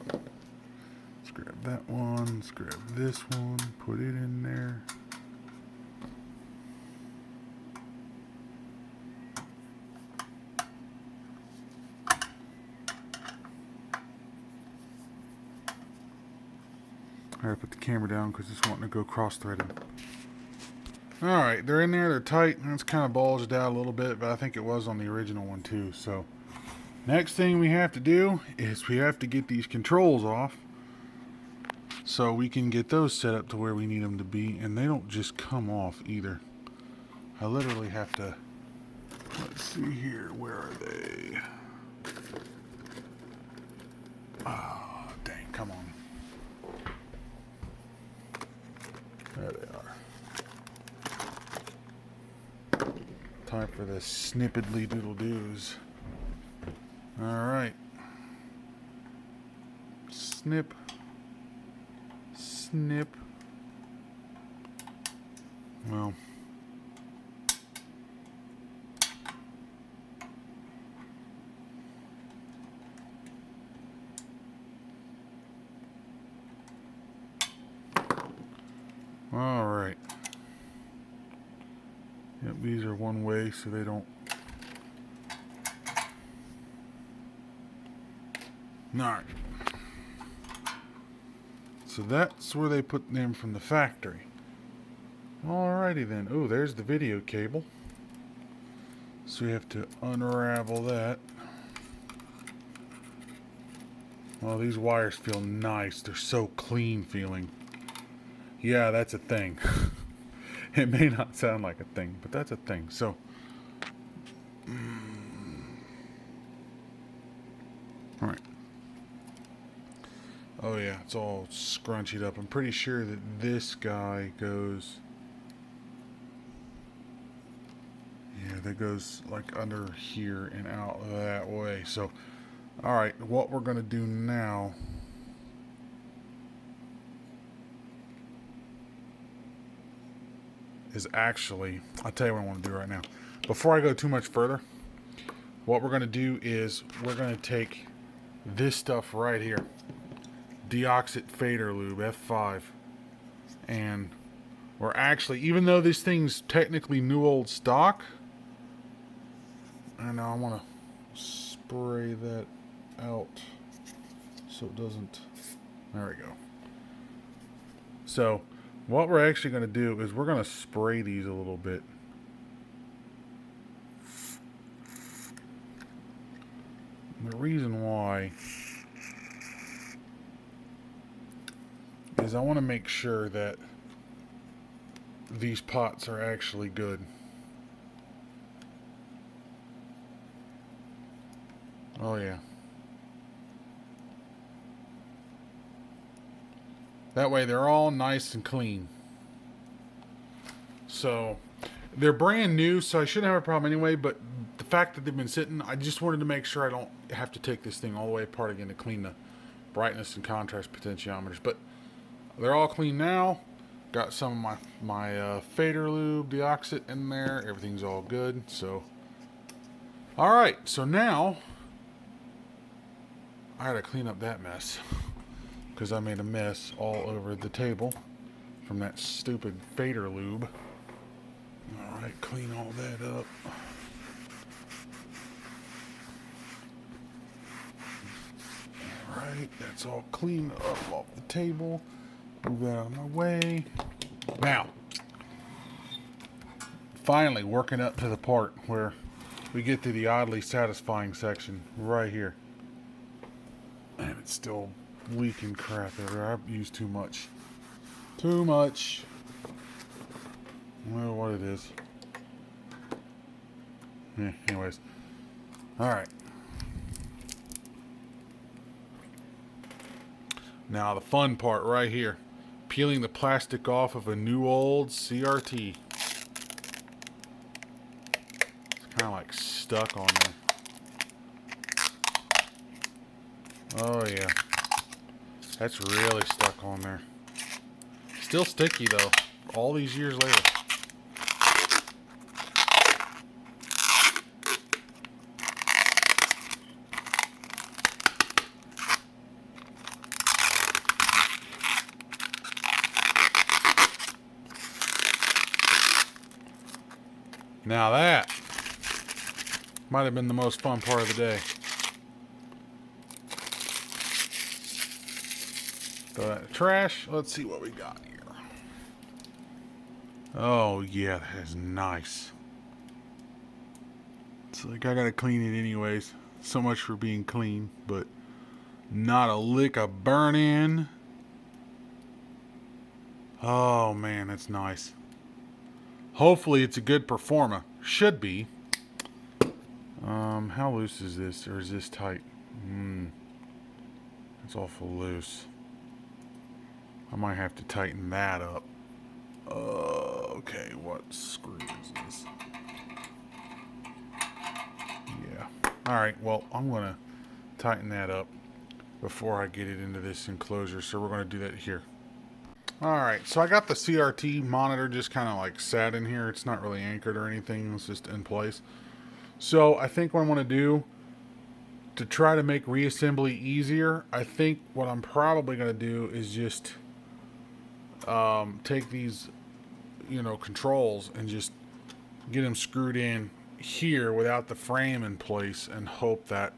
Let's grab that one. Let's grab this one. Put it in there. I gotta put the camera down because it's wanting to go cross-threaded. Alright, they're in there, they're tight, and it's kind of bulged out a little bit, but I think it was on the original one too. So, next thing we have to do is we have to get these controls off so we can get those set up to where we need them to be, and they don't just come off either. I literally have to, let's see here, where are they? Ah, dang, come on. There they are. Time for the snippedly doodle doos. Alright. Snip. Snip. Well. Alright. Yep, these are one way so they don't... Alright. So that's where they put them from the factory. Alrighty then. Oh, there's the video cable. So we have to unravel that. Well, these wires feel nice. They're so clean feeling. Yeah, that's a thing. It may not sound like a thing, but that's a thing. So, all right. Oh yeah, it's all scrunchied up. I'm pretty sure that this guy goes... Yeah, that goes like under here and out that way. So, all right, what we're going to do now... is actually, I'll tell you what I want to do right now. Before I go too much further, what we're going to do is we're going to take this stuff right here, deoxit fader lube F5, and we're actually, even though this thing's technically new old stock, I know I want to spray that out so it doesn't, there we go. So what we're actually going to do is we're going to spray these a little bit. And the reason why is I want to make sure that these pots are actually good. Oh yeah. That way they're all nice and clean. So, they're brand new, so I shouldn't have a problem anyway, but the fact that they've been sitting, I just wanted to make sure I don't have to take this thing all the way apart again to clean the brightness and contrast potentiometers. But they're all clean now. Got some of my fader lube, deoxit in there. Everything's all good. So, alright, so now I gotta clean up that mess. Because I made a mess all over the table from that stupid fader lube. Alright, clean all that up. Alright, that's all cleaned up off the table. Move that out of my way. Now, finally working up to the part where we get to the oddly satisfying section right here. And it's still leaking crap everywhere. I've used too much. Too much. Well, what it is. Yeah, anyways. Alright. Now the fun part right here. Peeling the plastic off of a new old CRT. It's kind of like stuck on there. Oh yeah. That's really stuck on there. Still sticky though, all these years later. Now that might have been the most fun part of the day. Throw that in the trash. Let's see what we got here. Oh yeah, that is nice. It's like I gotta clean it anyways. So much for being clean, but not a lick of burn in. Oh man, that's nice. Hopefully it's a good performer. Should be. How loose is this? Or is this tight? It's awful loose. I might have to tighten that up. Okay, what screw is this? Yeah. Alright, well, I'm going to tighten that up before I get it into this enclosure. So we're going to do that here. Alright, so I got the CRT monitor just kind of like sat in here. It's not really anchored or anything. It's just in place. So I think what I'm going to do to try to make reassembly easier, I think what I'm probably going to do is just take these, controls and just get them screwed in here without the frame in place and hope that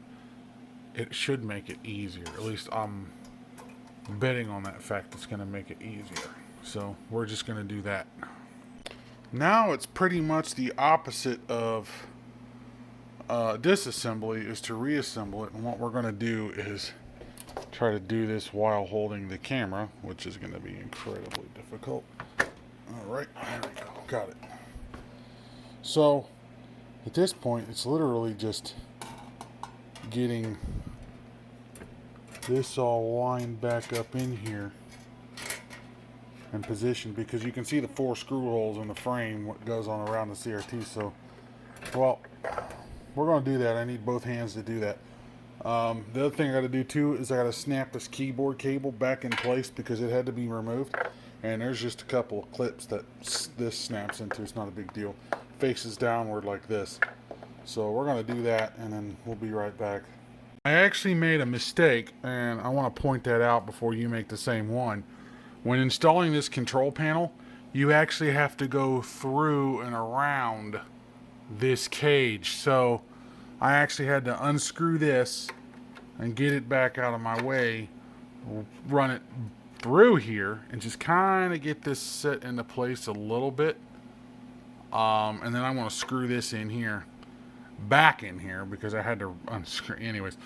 it should make it easier. At least I'm betting on that fact it's going to make it easier. So we're just going to do that. Now it's pretty much the opposite of disassembly is to reassemble it. And what we're going to do is try to do this while holding the camera, which is going to be incredibly difficult. Alright, there we go. Got it. So at this point, it's literally just getting this all lined back up in here and positioned, because you can see the 4 screw holes in the frame what goes on around the CRT. So, well, we're going to do that. I need both hands to do that. The other thing I got to do too is I got to snap this keyboard cable back in place because it had to be removed, and there's just a couple of clips that this snaps into. It's not a big deal. Faces downward like this. So we're going to do that, and then we'll be right back. I actually made a mistake, and I want to point that out before you make the same one. When installing this control panel, you actually have to go through and around this cage. So I actually had to unscrew this and get it back out of my way, run it through here, and just kind of get this set into place a little bit. And then I want to screw this in here, back in here, because I had to unscrew anyways.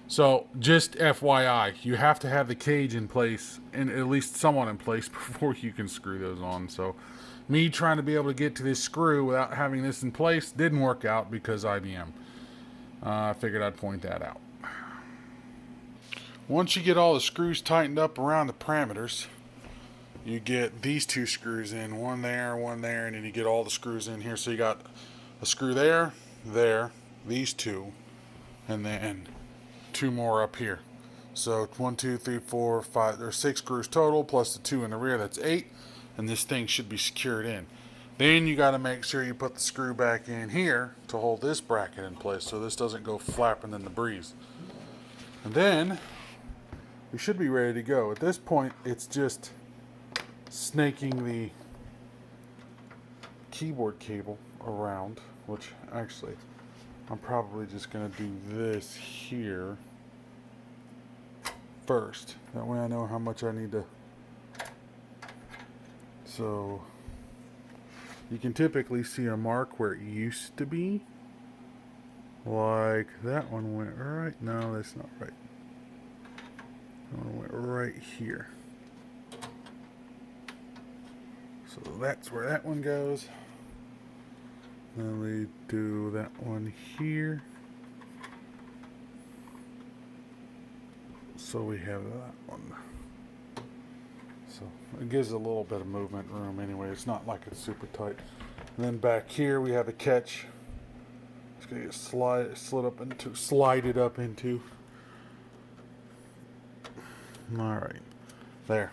So just FYI, you have to have the cage in place, and at least somewhat in place, before you can screw those on. So me trying to be able to get to this screw without having this in place didn't work out because IBM. I figured I'd point that out. Once you get all the screws tightened up around the parameters, you get these 2 screws in, one there, and then you get all the screws in here. So you got a screw there, these 2, and then 2 more up here. So 1, 2, 3, 4, 5, there's 6 screws total, plus the 2 in the rear, that's 8, and this thing should be secured in. Then you got to make sure you put the screw back in here to hold this bracket in place so this doesn't go flapping in the breeze. And then we should be ready to go. At this point, it's just snaking the keyboard cable around, which actually I'm probably just going to do this here first. That way I know how much I need to. So you can typically see a mark where it used to be. Like that one went right. No, that's not right. That one went right here. So that's where that one goes. Then we do that one here. So we have that one. So it gives it a little bit of movement room anyway. It's not like it's super tight. And then back here we have the catch. It's gonna get slided up into. All right, there.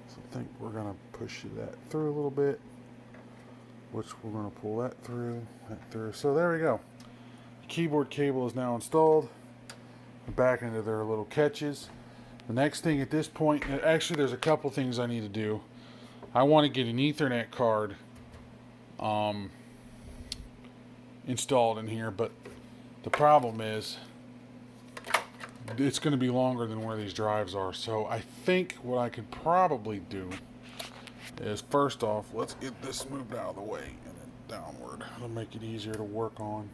So I think we're gonna push that through a little bit, which we're gonna pull that through, So there we go. The keyboard cable is now installed. Back into their little catches. The next thing at this point, actually there's a couple things I need to do. I want to get an Ethernet card installed in here, but the problem is it's going to be longer than where these drives are. So I think what I could probably do is, first off, let's get this moved out of the way and then downward. It'll make it easier to work on.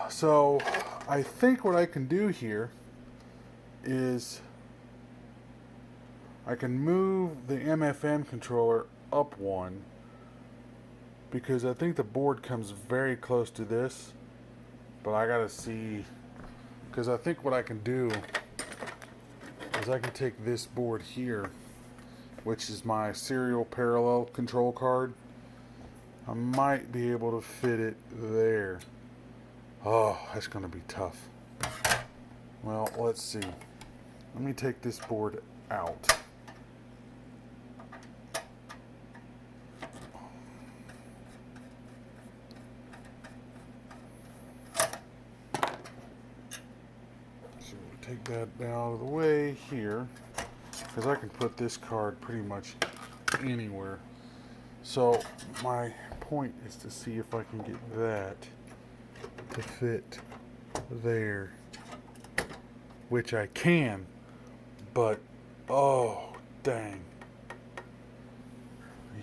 So I think what I can do here is I can move the MFM controller up one, because I think the board comes very close to this, but I gotta see, because I think what I can do is I can take this board here, which is my serial parallel control card. I might be able to fit it there. Oh, that's going to be tough. Well, let's see. Let me take this board out. So take that out of the way here, because I can put this card pretty much anywhere. So my point is to see if I can get that to fit there, which I can, but oh dang,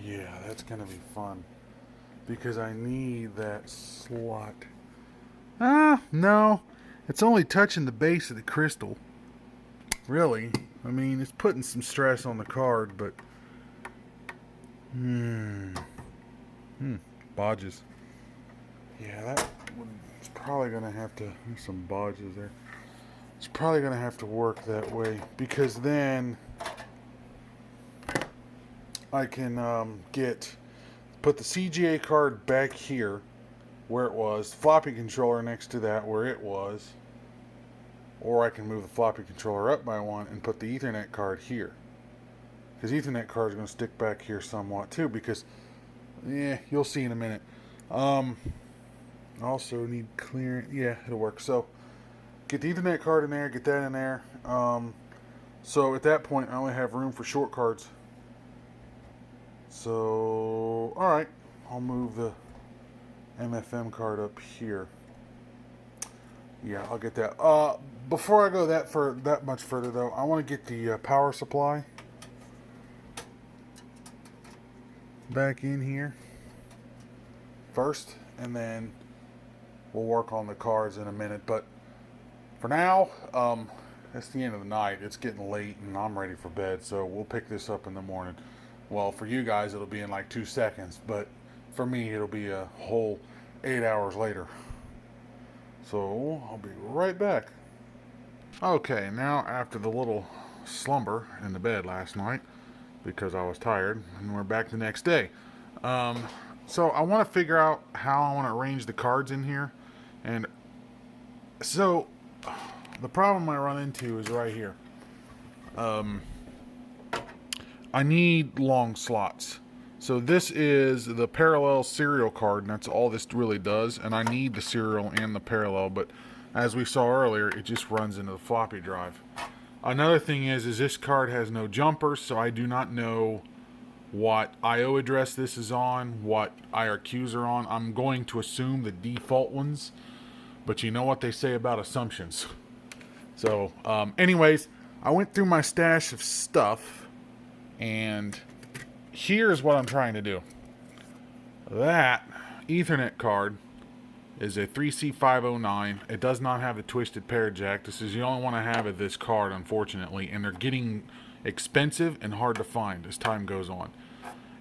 yeah, that's gonna be fun, because I need that slot. No, it's only touching the base of the crystal, really. I mean, it's putting some stress on the card, but bodges. Yeah, that it's probably gonna have to, there's some bodges there. It's probably gonna have to work that way, because then I can put the CGA card back here where it was, floppy controller next to that where it was, or I can move the floppy controller up by one and put the Ethernet card here, because Ethernet card is going to stick back here somewhat too, because you'll see in a minute. Also need clearance. Yeah, it'll work. So get the Ethernet card in there, get that in there. So at that point I only have room for short cards. So alright, I'll move the MFM card up here. Yeah, I'll get that. Before I go that much further though, I want to get the power supply back in here first, and then we'll work on the cards in a minute. But for now, it's the end of the night. It's getting late and I'm ready for bed, so we'll pick this up in the morning. Well, for you guys it'll be in like 2 seconds, but for me it'll be a whole 8 hours later. So I'll be right back. Okay, now after the little slumber in the bed last night, because I was tired, and we're back the next day. So I want to figure out how I want to arrange the cards in here. And so the problem I run into is right here. I need long slots. So this is the parallel serial card, and that's all this really does. And I need the serial and the parallel, but as we saw earlier, it just runs into the floppy drive. Another thing is this card has no jumpers, so I do not know what I/O address this is on, what IRQs are on. I'm going to assume the default ones, but you know what they say about assumptions. So anyways, I went through my stash of stuff, and here's what I'm trying to do. That Ethernet card is a 3C509. It does not have the twisted pair jack. This is the only one I have of this card, unfortunately, and they're getting expensive and hard to find as time goes on.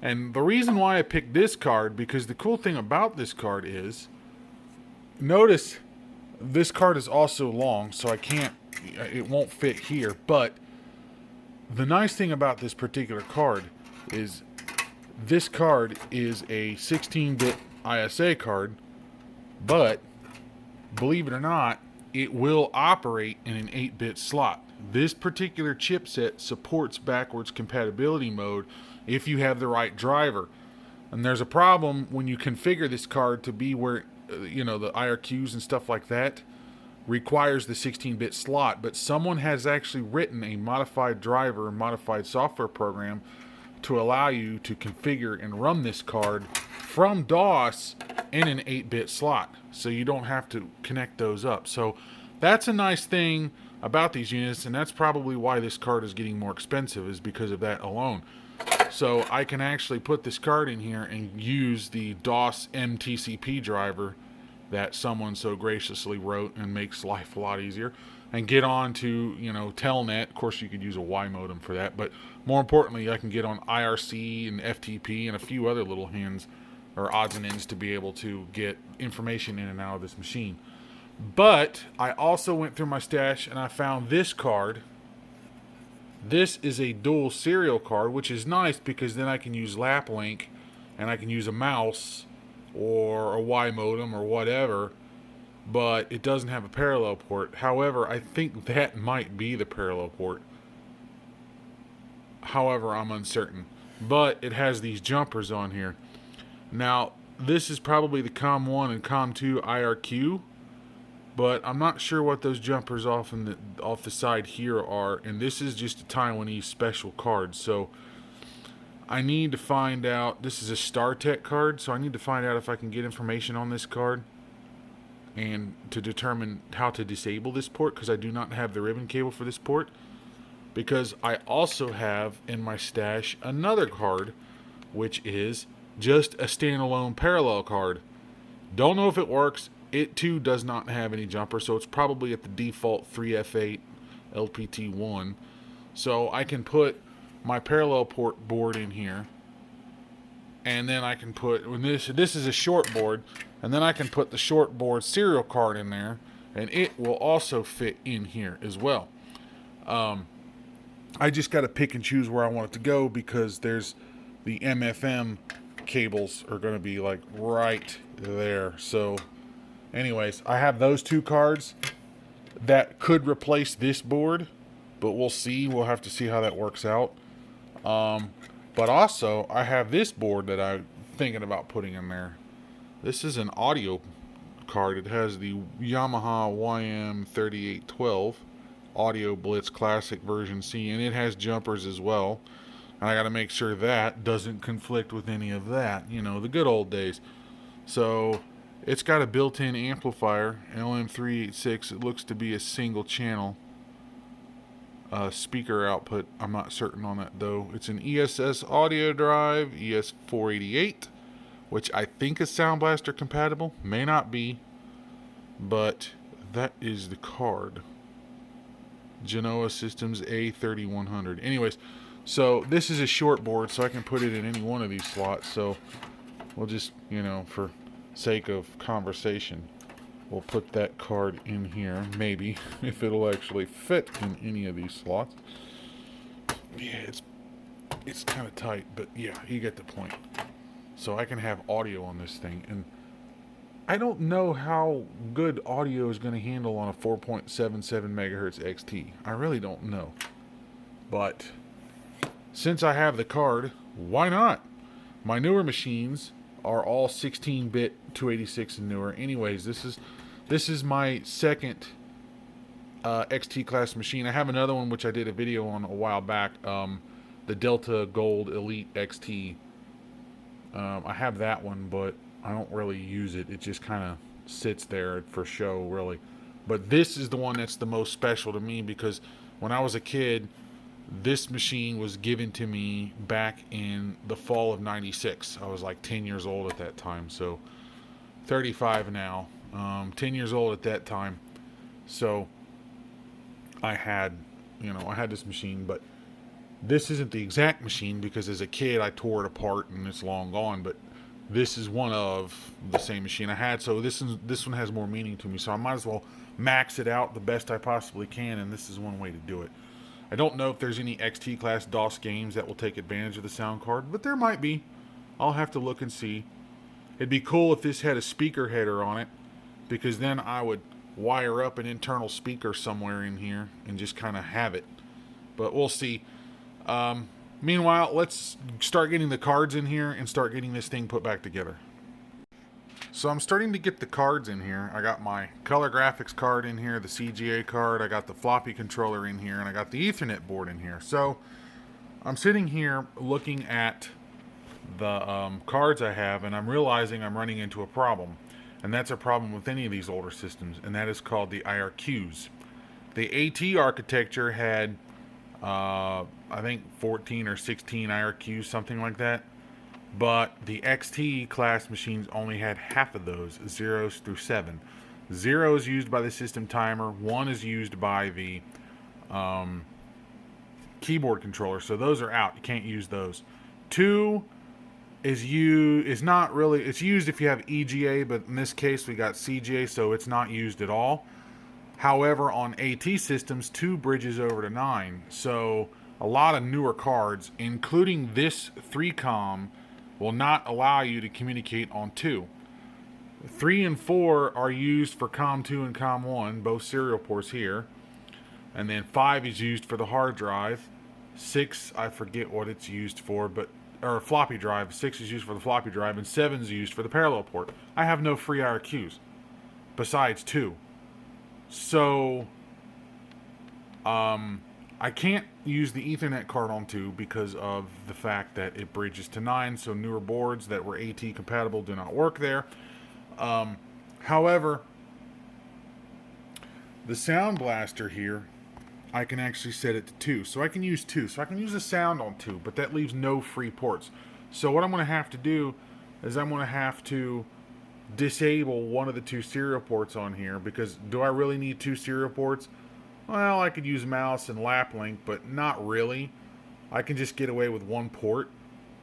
And the reason why I picked this card, because the cool thing about this card is, notice This card is also long, so it won't fit here. But the nice thing about this particular card is this card is a 16-bit ISA card, but believe it or not, it will operate in an 8-bit slot. This particular chipset supports backwards compatibility mode if you have the right driver. And there's a problem when you configure this card to be where, the IRQs and stuff like that requires the 16-bit slot, but someone has actually written a modified driver and modified software program to allow you to configure and run this card from DOS in an 8-bit slot, so you don't have to connect those up. So that's a nice thing about these units, and that's probably why this card is getting more expensive, is because of that alone. So I can actually put this card in here and use the DOS MTCP driver that someone so graciously wrote and makes life a lot easier, and get on to, Telnet. Of course, you could use a Y modem for that, but more importantly, I can get on IRC and FTP and a few other little hands or odds and ends to be able to get information in and out of this machine. But I also went through my stash and I found this card. This is a dual serial card, which is nice because then I can use lap link and I can use a mouse or a Y modem or whatever, but it doesn't have a parallel port. However, I think that might be the parallel port. However, I'm uncertain. But it has these jumpers on here. Now, this is probably the COM1 and COM2 IRQ, but I'm not sure what those jumpers off the side here are, and this is just a Taiwanese special card, so I need to find out. This is a StarTech card, so I need to find out if I can get information on this card and to determine how to disable this port, because I do not have the ribbon cable for this port. Because I also have in my stash another card, which is just a standalone parallel card. Don't know if it works. It too does not have any jumper, so it's probably at the default 3F8 LPT1. So I can put my parallel port board in here, and then I can put, when this is a short board, and then I can put the short board serial card in there, and it will also fit in here as well. I just got to pick and choose where I want it to go, because there's the MFM cables are going to be like right there. So anyways, I have those two cards that could replace this board, but we'll see. We'll have to see how that works out. But also I have this board that I'm thinking about putting in there. This is an audio card. It has the Yamaha YM3812 Audio Blitz Classic version C, and it has jumpers as well. And I got to make sure that doesn't conflict with any of that, the good old days. So it's got a built-in amplifier, LM386. It looks to be a single channel speaker output. I'm not certain on that though. It's an ESS audio drive, ES488, which I think is Sound Blaster compatible. May not be, but that is the card. Genoa Systems A3100. Anyways, so this is a short board, so I can put it in any one of these slots. So we'll just, for sake of conversation, we'll put that card in here, maybe, if it'll actually fit in any of these slots. Yeah, it's kind of tight, but yeah, you get the point. So I can have audio on this thing, and I don't know how good audio is going to handle on a 4.77 megahertz XT. I really don't know. But since I have the card, why not? My newer machines are all 16-bit 286 and newer. Anyways, this is my second XT class machine. I have another one which I did a video on a while back, the Delta Gold Elite XT. I have that one, but I don't really use it. It just kind of sits there for show, really. But this is the one that's the most special to me, because when I was a kid, this machine was given to me back in the fall of '96. I was like 10 years old at that time, so 35 now. 10 years old at that time. So I had this machine, but this isn't the exact machine, because as a kid I tore it apart and it's long gone. But this is one of the same machine I had. So this one has more meaning to me. So I might as well max it out the best I possibly can, and this is one way to do it. I don't know if there's any XT class DOS games that will take advantage of the sound card, but there might be. I'll have to look and see. It'd be cool if this had a speaker header on it, because then I would wire up an internal speaker somewhere in here and just kind of have it. But we'll see. Meanwhile, let's start getting the cards in here and start getting this thing put back together. So I'm starting to get the cards in here. I got my color graphics card in here, the CGA card, I got the floppy controller in here, and I got the Ethernet board in here. So I'm sitting here looking at the cards I have, and I'm realizing I'm running into a problem. And that's a problem with any of these older systems, and that is called the Irqs. The AT architecture had, I think 14 or 16 Irqs, something like that. But the XT class machines only had half of those, 0s through 7. 0 is used by the system timer, 1 is used by the keyboard controller, so those are out. You can't use those. 2 is not really, it's used if you have EGA, but in this case we got CGA, so it's not used at all. However, on AT systems, 2 bridges over to 9. So a lot of newer cards, including this 3-com, will not allow you to communicate on 2. 3 and 4 are used for COM2 and COM1, both serial ports here. And then 5 is used for the hard drive. 6, I forget what it's used for, or floppy drive. 6 is used for the floppy drive, and 7 is used for the parallel port. I have no free IRQs besides 2. So, I can't use the Ethernet card on 2 because of the fact that it bridges to 9, so newer boards that were AT compatible do not work there. However, the Sound Blaster here, I can actually set it to 2. So I can use 2. So I can use the sound on 2, but that leaves no free ports. So what I'm going to have to do is I'm going to have to disable one of the 2 serial ports on here, because do I really need 2 serial ports? Well, I could use mouse and lap link, but not really. I can just get away with 1 port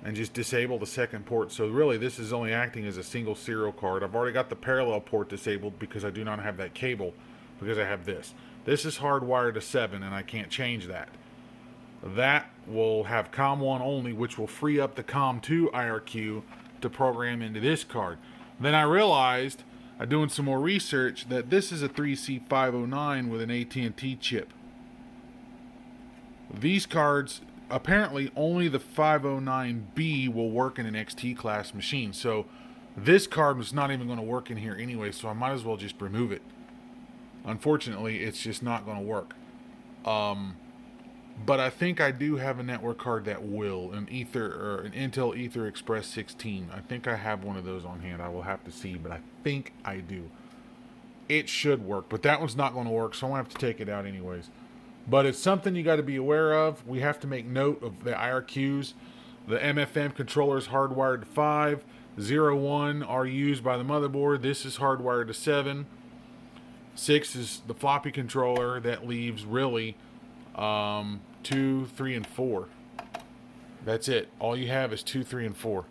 and just disable the second port. So really, this is only acting as a single serial card. I've already got the parallel port disabled because I do not have that cable, because I have this. This is hardwired to 7, and I can't change that. That will have COM1 only, which will free up the COM2 IRQ to program into this card. Then I realized, doing some more research, that this is a 3C509 with an AT&T chip. These cards, apparently only the 509B will work in an XT class machine. So this card was not even going to work in here anyway, so I might as well just remove it. Unfortunately, it's just not going to work. But I think I do have a network card that will, an Intel Ether Express 16. I think I have one of those on hand. I will have to see, but I think I do. It should work, but that one's not going to work, so I'm going to have to take it out anyways. But it's something you got to be aware of. We have to make note of the IRQs. The MFM controller is hardwired to 5. 0, 1 are used by the motherboard. This is hardwired to 7. 6 is the floppy controller. That leaves really 2, 3, and 4. That's it. All you have is 2, 3, and 4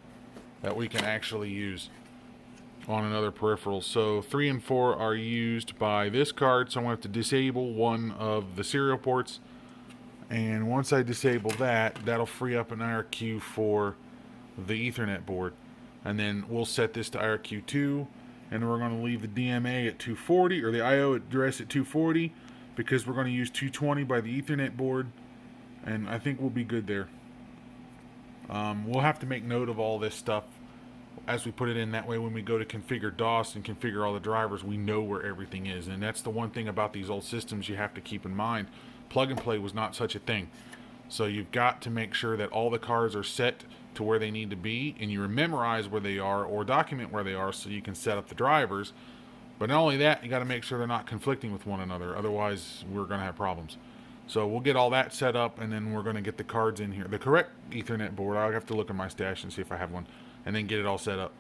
that we can actually use on another peripheral. So 3 and 4 are used by this card, so I'm going to have to disable one of the serial ports. And once I disable that, that'll free up an IRQ for the Ethernet board. And then we'll set this to IRQ2, and we're going to leave the DMA at 240, or the IO address at 240, because we're going to use 220 by the Ethernet board, and I think we'll be good there. We'll have to make note of all this stuff as we put it in. That way when we go to configure DOS and configure all the drivers, we know where everything is. And that's the one thing about these old systems you have to keep in mind. Plug and play was not such a thing. So you've got to make sure that all the cards are set to where they need to be, and you memorize where they are or document where they are so you can set up the drivers. But not only that, you got to make sure they're not conflicting with one another. Otherwise, we're going to have problems. So we'll get all that set up, and then we're going to get the cards in here. The correct Ethernet board, I'll have to look in my stash and see if I have one, and then get it all set up.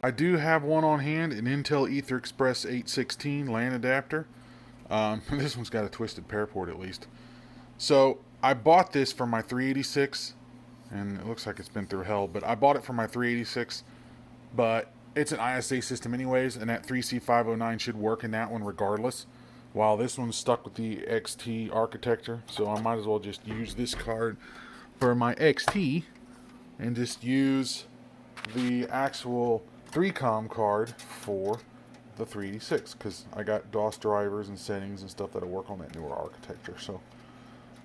I do have one on hand, an Intel Ether Express 816 LAN adapter. This one's got a twisted pair port at least. So I bought this for my 386, and it looks like it's been through hell. But I bought it for my 386, but it's an ISA system anyways, and that 3C509 should work in that one regardless. While this one's stuck with the XT architecture, so I might as well just use this card for my XT and just use the actual 3Com card for the 386, because I got DOS drivers and settings and stuff that'll work on that newer architecture. So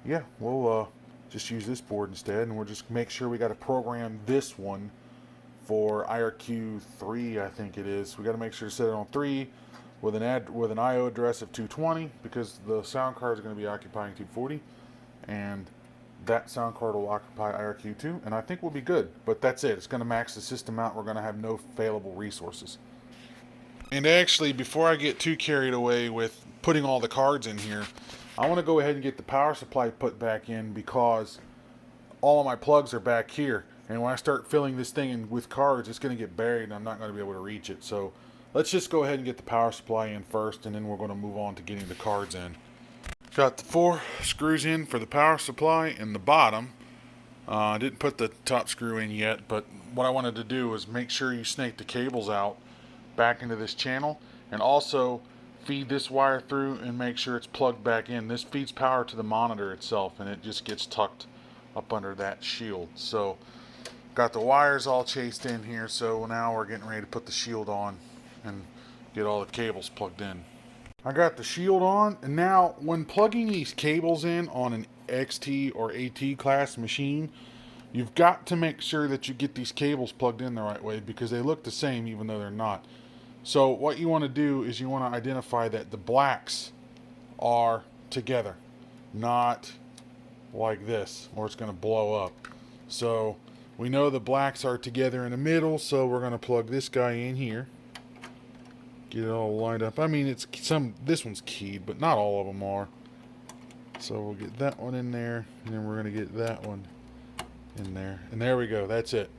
yeah, we'll just use this board instead, and we'll just make sure we got to program this one for IRQ 3, I think it is. We got to make sure to set it on 3 with an IO address of 220, because the sound card is going to be occupying 240, and that sound card will occupy IRQ2, and I think we'll be good. But that's it. It's going to max the system out. We're going to have no failable resources. And actually, before I get too carried away with putting all the cards in here, I want to go ahead and get the power supply put back in, because all of my plugs are back here. And when I start filling this thing in with cards, it's going to get buried and I'm not going to be able to reach it. So let's just go ahead and get the power supply in first, and then we're going to move on to getting the cards in. Got the 4 screws in for the power supply in the bottom. I didn't put the top screw in yet, but what I wanted to do was make sure you snake the cables out back into this channel, and also feed this wire through and make sure it's plugged back in. This feeds power to the monitor itself, and it just gets tucked up under that shield. So got the wires all chased in here, so now we're getting ready to put the shield on and get all the cables plugged in. I got the shield on, and now when plugging these cables in on an XT or AT class machine, you've got to make sure that you get these cables plugged in the right way, because they look the same even though they're not. So what you want to do is you want to identify that the blacks are together, not like this, or it's going to blow up. So we know the blacks are together in the middle, so we're going to plug this guy in here. Get it all lined up. I mean, this one's keyed, but not all of them are. So we'll get that one in there, and then we're going to get that one in there. And there we go. That's it.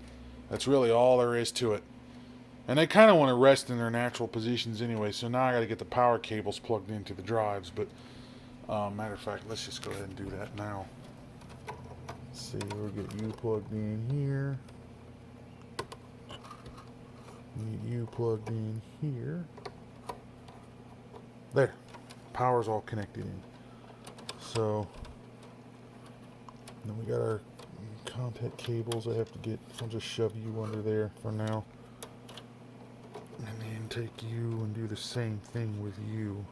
That's really all there is to it. And they kind of want to rest in their natural positions anyway, so now I got to get the power cables plugged into the drives. But matter of fact, let's just go ahead and do that now. Let's see, we'll get you plugged in here. Need you plugged in here. There. Power's all connected in. So then we got our contact cables I have to get. I'll just shove you under there for now. And then take you and do the same thing with you.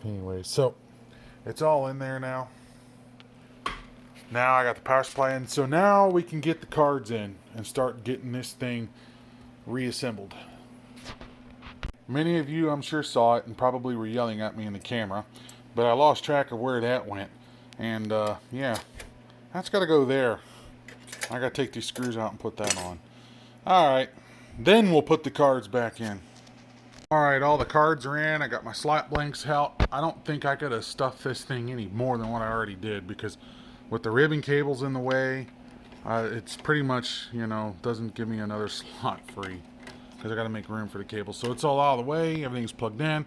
Anyway, so it's all in there now. Now I got the power supply in. So now we can get the cards in and start getting this thing reassembled. Many of you, I'm sure, saw it and probably were yelling at me in the camera, but I lost track of where that went. And yeah, that's got to go there. I got to take these screws out and put that on. Alright, then we'll put the cards back in. Alright, all the cards are in. I got my slot blanks out. I don't think I could have stuffed this thing any more than what I already did, because with the ribbon cables in the way, it's pretty much, you know, doesn't give me another slot free, because I got to make room for the cables. So it's all out of the way. Everything's plugged in.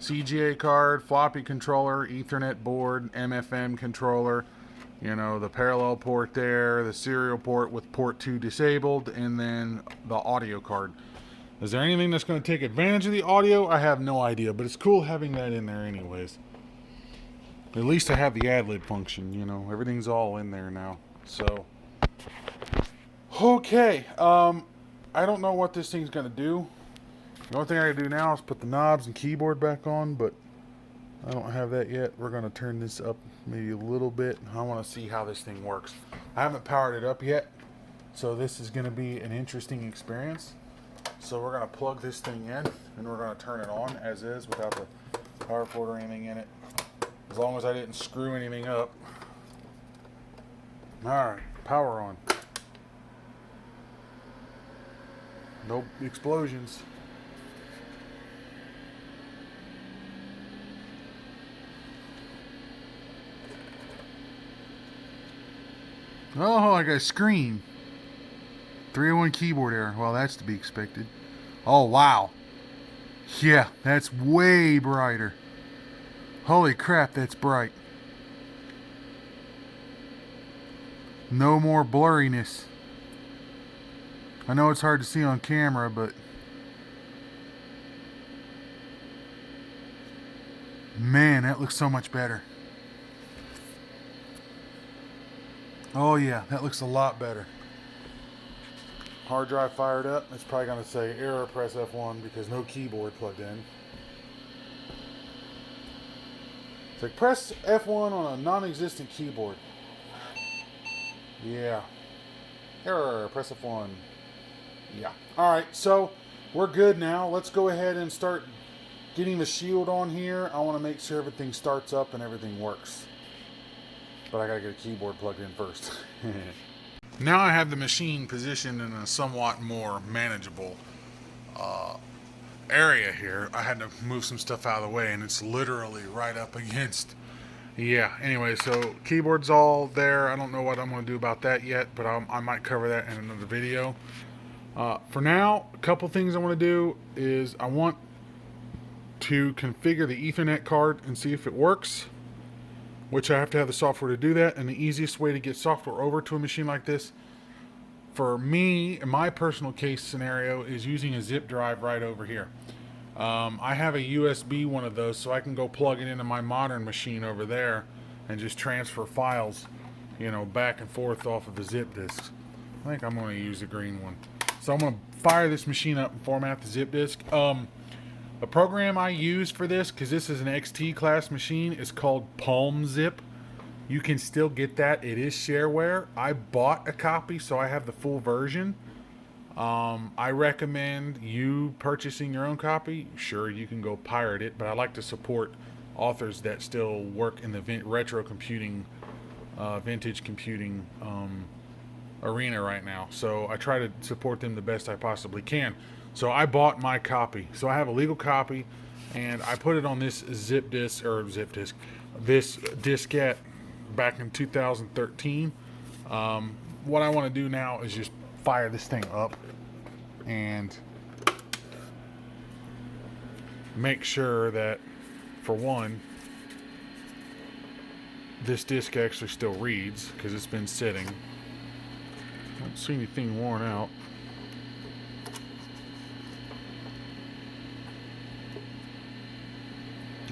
CGA card, floppy controller, Ethernet board, MFM controller, you know, the parallel port there, the serial port with port 2 disabled, and then the audio card. Is there anything that's going to take advantage of the audio? I have no idea, but it's cool having that in there anyways. At least I have the ad-lib function, you know. Everything's all in there now. So, okay. I don't know what this thing's going to do. The only thing I gotta do now is put the knobs and keyboard back on, but I don't have that yet. We're going to turn this up maybe a little bit. I want to see how this thing works. I haven't powered it up yet, so this is going to be an interesting experience. So we're going to plug this thing in, and we're going to turn it on as is without the power cord or anything in it, as long as I didn't screw anything up. Alright, power on. No explosions. Oh, I got a screen. 301 keyboard error. Well, that's to be expected. Oh, wow. Yeah, that's way brighter. Holy crap, that's bright. No more blurriness. I know it's hard to see on camera, but man, that looks so much better. Oh yeah, that looks a lot better. Hard drive fired up. It's probably going to say error, press F1 because no keyboard plugged in. It's like press F1 on a non-existent keyboard. Yeah. Error, press F1. Yeah. Alright, so we're good now. Let's go ahead and start getting the shield on here. I want to make sure everything starts up and everything works. But I got to get a keyboard plugged in first. Now I have the machine positioned in a somewhat more manageable area here. I had to move some stuff out of the way, and it's literally right up against. Yeah, anyway, so keyboard's all there. I don't know what I'm going to do about that yet, but I might cover that in another video. For now, a couple things I want to do is I want to configure the Ethernet card and see if it works, which I have to have the software to do that. And the easiest way to get software over to a machine like this, for me, in my personal case scenario, is using a zip drive right over here. I have a USB one of those, so I can go plug it into my modern machine over there and just transfer files, you know, back and forth off of the zip disks. I think I'm going to use the green one. So I'm going to fire this machine up and format the zip disk. The program I use for this, because this is an XT class machine, is called Palm Zip. You can still get that. It is shareware. I bought a copy, so I have the full version. I recommend you purchasing your own copy. Sure, you can go pirate it, but I like to support authors that still work in the retro computing, vintage computing arena right now. So I try to support them the best I possibly can. So I bought my copy. So I have a legal copy, and I put it on this this diskette back in 2013. What I want to do now is just fire this thing up and make sure that, for one, this disk actually still reads, because it's been sitting. I don't see anything worn out.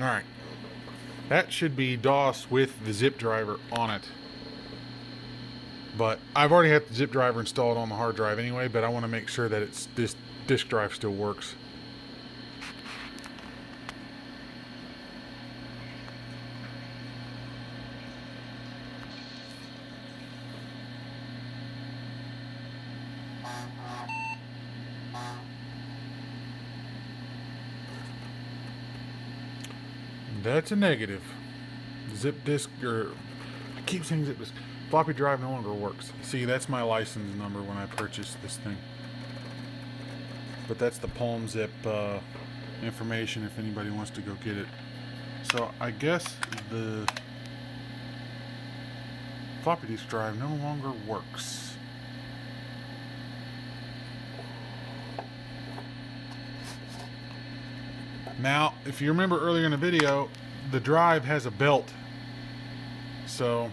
Alright, that should be DOS with the zip driver on it. But I've already had the zip driver installed on the hard drive anyway, but I want to make sure that this disk drive still works. That's a negative. Zip disk, or I keep saying zip disk. Floppy drive no longer works. See, that's my license number when I purchased this thing. But that's the Palm Zip information if anybody wants to go get it. So I guess the floppy disk drive no longer works. Now, if you remember earlier in the video, the drive has a belt. So,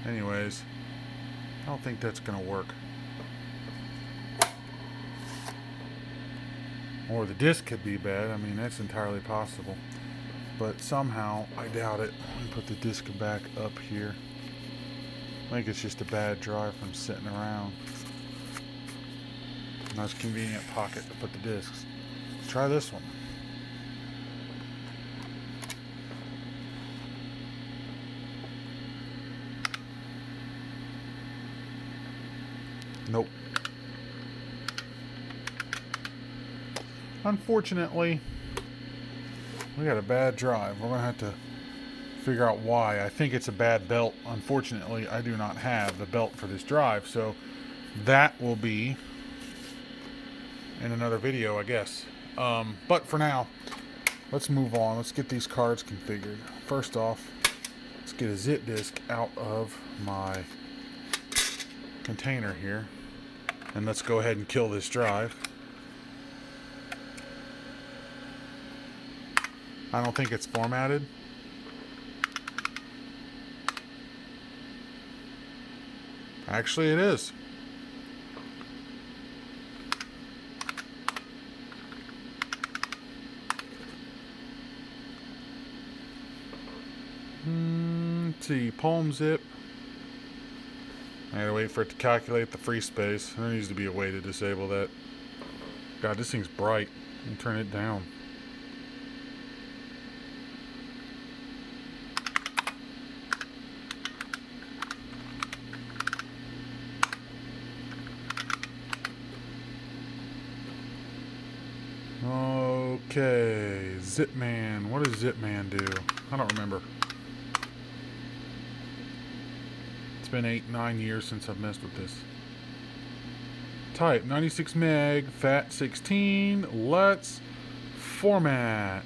anyways, I don't think that's going to work. Or the disc could be bad. I mean, that's entirely possible. But somehow, I doubt it. Let me put the disc back up here. I think it's just a bad drive from sitting around. Nice convenient pocket to put the discs. Let's try this one. Nope. Unfortunately, we got a bad drive. We're going to have to figure out why. I think it's a bad belt. Unfortunately, I do not have the belt for this drive, so that will be in another video, I guess. But for now, let's move on. Let's get these cards configured. First off, let's get a zip disk out of my container here, and let's go ahead and kill this drive. I don't think it's formatted. Actually, it is. Let's see, palm zip. I gotta wait for it to calculate the free space. There needs to be a way to disable that. God, this thing's bright. You can turn it down. Okay, Zipman. What does Zipman do? I don't remember. It's been 8-9 years since I've messed with this. Type 96 meg, fat 16. Let's format.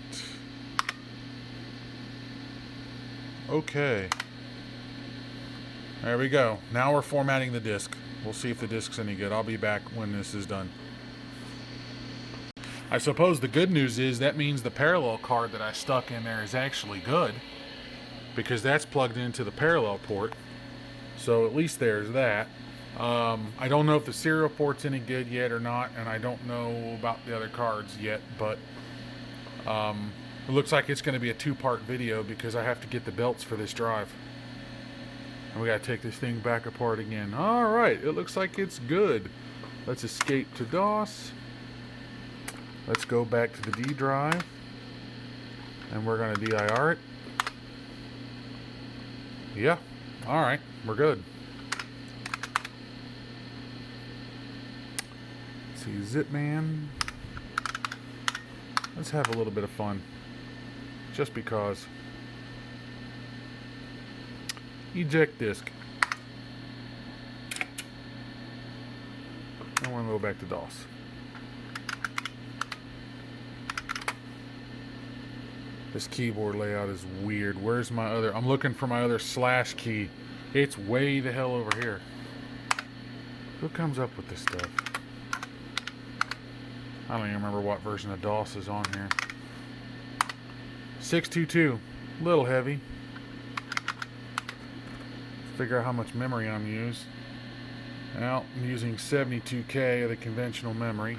Okay. There we go. Now we're formatting the disk. We'll see if the disk's any good. I'll be back when this is done. I suppose the good news is that means the parallel card that I stuck in there is actually good, because that's plugged into the parallel port. So at least there's that. I don't know if the serial port's any good yet or not, and I don't know about the other cards yet, but it looks like it's going to be a 2-part video because I have to get the belts for this drive. And we got to take this thing back apart again. Alright, it looks like it's good. Let's escape to DOS. Let's go back to the D drive, and we're going to DIR it. Yeah, alright, we're good. Let's see, Zipman. Let's have a little bit of fun, just because. Eject disk. I want to go back to DOS. This keyboard layout is weird. Where's my other? I'm looking for my other slash key. It's way the hell over here. Who comes up with this stuff? I don't even remember what version of DOS is on here. 622. Little heavy. Figure out how much memory I'm using. Well, I'm using 72K of the conventional memory.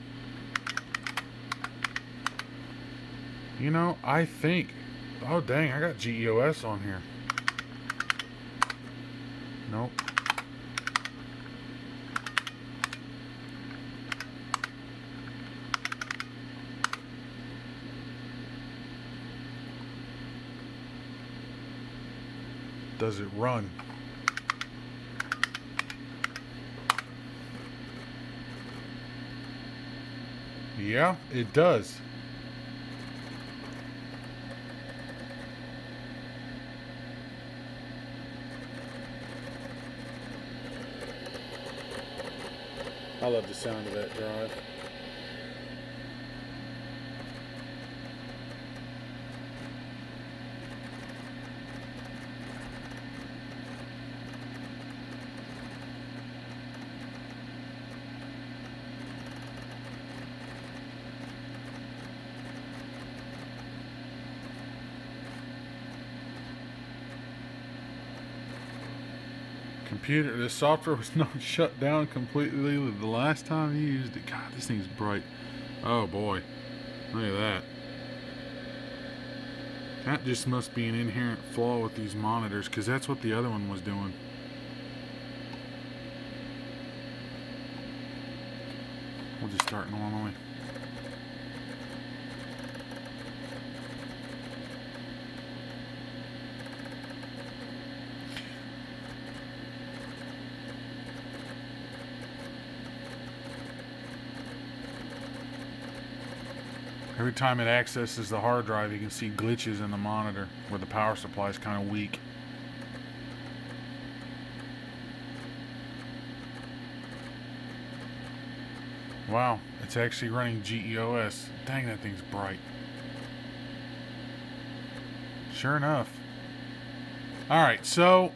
You know, I think... Oh, dang, I got GEOS on here. Nope. Does it run? Yeah, it does. I love the sound of that drive. Computer, this software was not shut down completely the last time you used it. God, this thing's bright. Oh boy, look at that. That just must be an inherent flaw with these monitors, because that's what the other one was doing. We'll just start normally. Every time it accesses the hard drive, you can see glitches in the monitor where the power supply is kind of weak. Wow, it's actually running GEOS. Dang, that thing's bright. Sure enough. Alright, so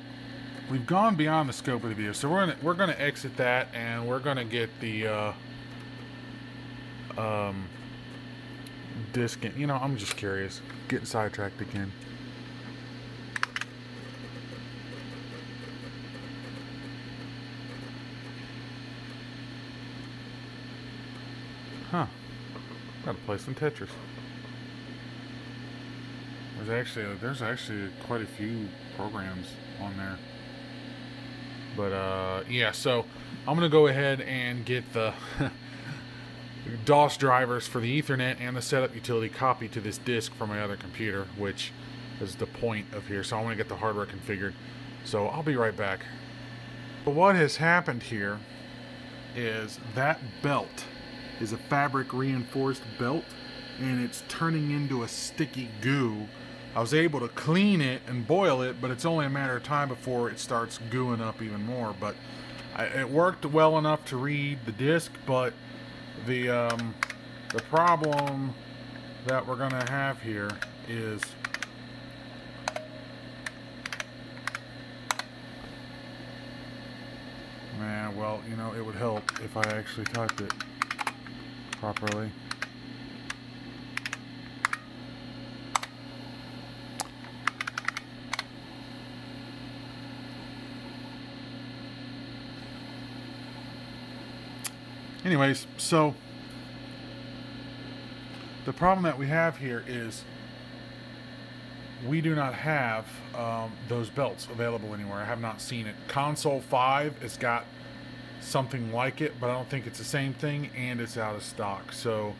we've gone beyond the scope of the video. So we're gonna exit that, and we're gonna get the disk in. You know, I'm just curious. Getting sidetracked again. Huh. Gotta play some Tetris. There's actually quite a few programs on there. But yeah, so I'm gonna go ahead and get the DOS drivers for the Ethernet and the setup utility copied to this disk from my other computer, which is the point of here. So I want to get the hardware configured. So I'll be right back. But what has happened here is that belt is a fabric reinforced belt, and it's turning into a sticky goo. I was able to clean it and boil it, but it's only a matter of time before it starts gooing up even more. But it worked well enough to read the disk, but the problem that we're gonna have here is well, you know, it would help if I actually typed it properly. Anyways, so the problem that we have here is we do not have those belts available anywhere. I have not seen it. Console 5, it's got something like it, but I don't think it's the same thing, and it's out of stock. So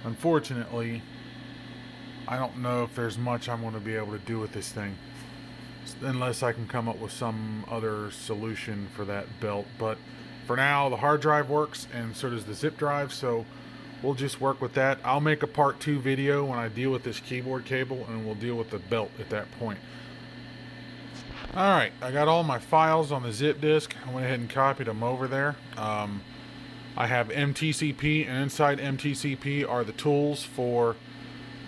unfortunately, I don't know if there's much I'm going to be able to do with this thing, unless I can come up with some other solution for that belt. But for now, the hard drive works, and so does the zip drive, so we'll just work with that. I'll make a part 2 video when I deal with this keyboard cable, and we'll deal with the belt at that point. Alright, I got all my files on the zip disk. I went ahead and copied them over there. I have MTCP, and inside MTCP are the tools for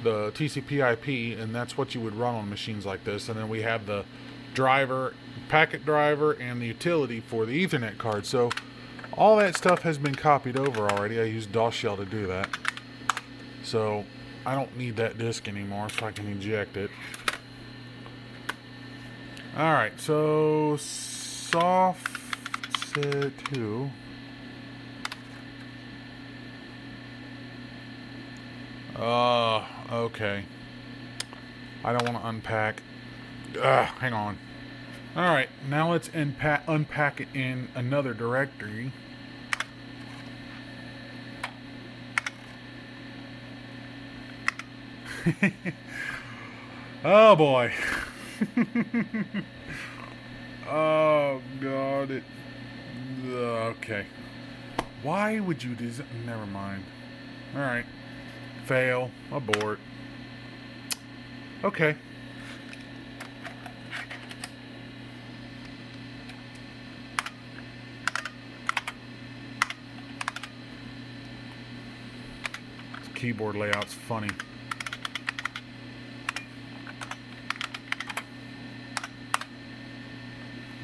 the TCP IP, and that's what you would run on machines like this. And then we have the driver, packet driver, and the utility for the Ethernet card. So all that stuff has been copied over already. I used DOS shell to do that. So I don't need that disk anymore, so I can eject it. Alright, so soft set 2. Okay. I don't want to unpack. Hang on. Alright, now let's unpack it in another directory. Oh boy. Oh god, it. Okay. Why would you do that? Never mind. Alright. Fail. Abort. Okay. This keyboard layout's funny.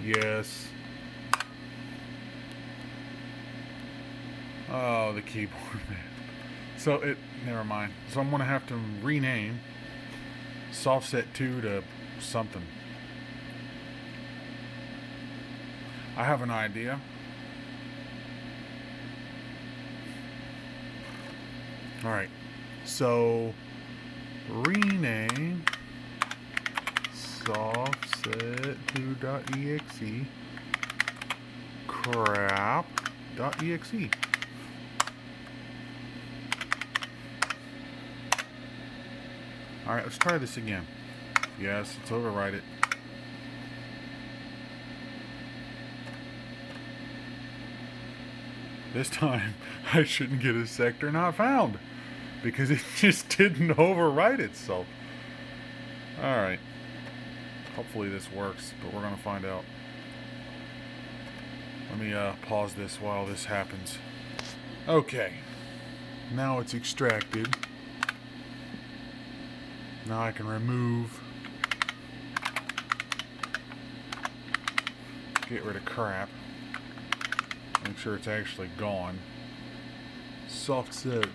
Yes. Oh, the keyboard, man. So never mind. So I'm going to have to rename softset 2 to something. I have an idea. Alright. So rename softset2.exe crap.exe. Alright, let's try this again. Yes, let's overwrite it. This time, I shouldn't get a sector not found, because it just didn't overwrite itself. Alright. Hopefully this works, but we're going to find out. Let me pause this while this happens. Okay. Now it's extracted. Now I can remove. Get rid of crap. Make sure it's actually gone. Softset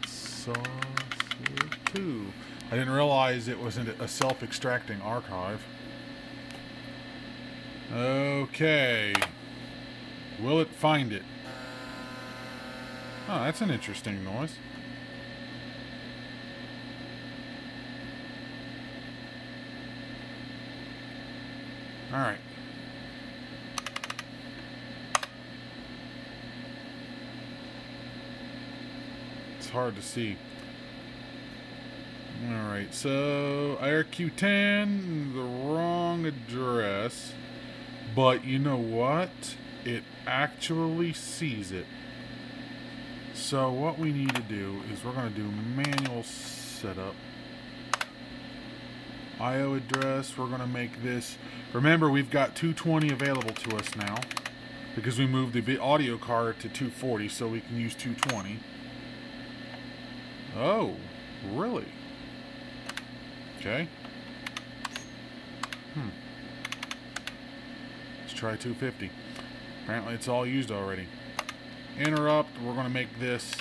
2. I didn't realize it wasn't a self-extracting archive. Okay. Will it find it? Oh, that's an interesting noise. Alright. It's hard to see. Alright, so IRQ10, the wrong address. But you know what? It actually sees it. So what we need to do is we're going to do manual setup. IO address, we're going to make this... Remember, we've got 220 available to us now. Because we moved the audio card to 240, so we can use 220. Oh, really? Okay. Let's try 250. Apparently it's all used already. Interrupt, we're going to make this...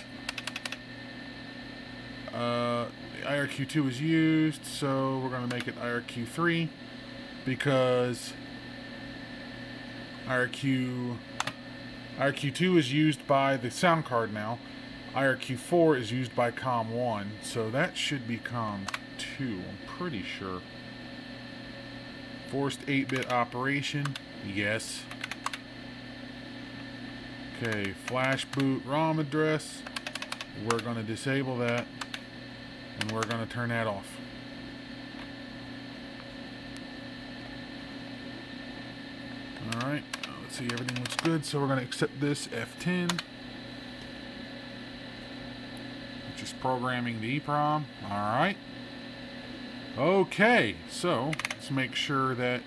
IRQ2 is used, so we're going to make it IRQ3 because IRQ2 is used by the sound card now. IRQ4 is used by COM1, so that should be COM2, I'm pretty sure. Forced 8-bit operation, yes. Okay, flash boot ROM address, we're going to disable that. And we're going to turn that off. Alright, let's see, everything looks good. So we're going to accept this F10. Which is programming the EEPROM. Alright. Okay, so let's make sure that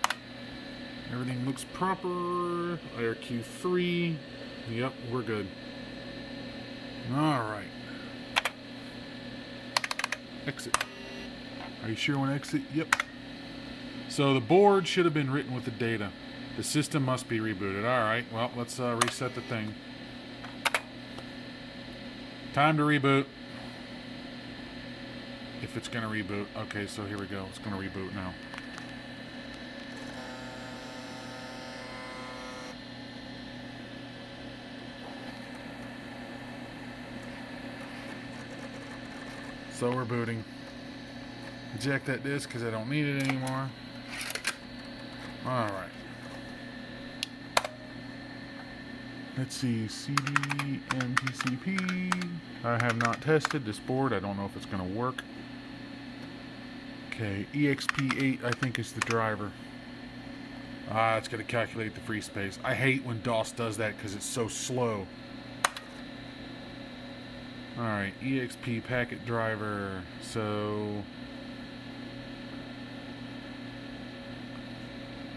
everything looks proper. IRQ3. Yep, we're good. Alright. Exit. Are you sure when exit? Yep. So the board should have been written with the data. The system must be rebooted. Alright, well, let's reset the thing. Time to reboot. If it's going to reboot. Okay, so here we go. It's going to reboot now. So we're booting. Eject that disk because I don't need it anymore. Alright. Let's see. CD MTCP. I have not tested this board. I don't know if it's going to work. Okay. EXP8 I think is the driver. It's going to calculate the free space. I hate when DOS does that because it's so slow. Alright, EXP packet driver, so...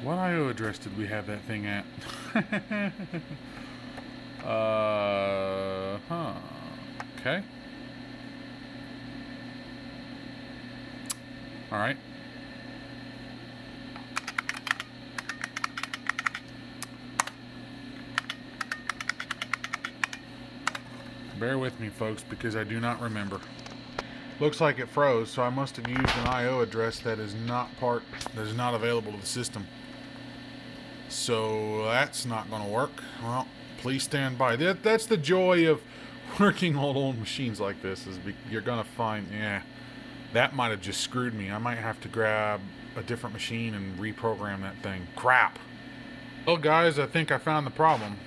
What IO address did we have that thing at? Okay. Alright. Bear with me, folks, because I do not remember. Looks like it froze, so I must have used an IO address that is not available to the system. So that's not going to work. Well, please stand by. That's the joy of working on old machines like this, is you're going to find, yeah, that might have just screwed me. I might have to grab a different machine and reprogram that thing. Crap. Well, guys, I think I found the problem.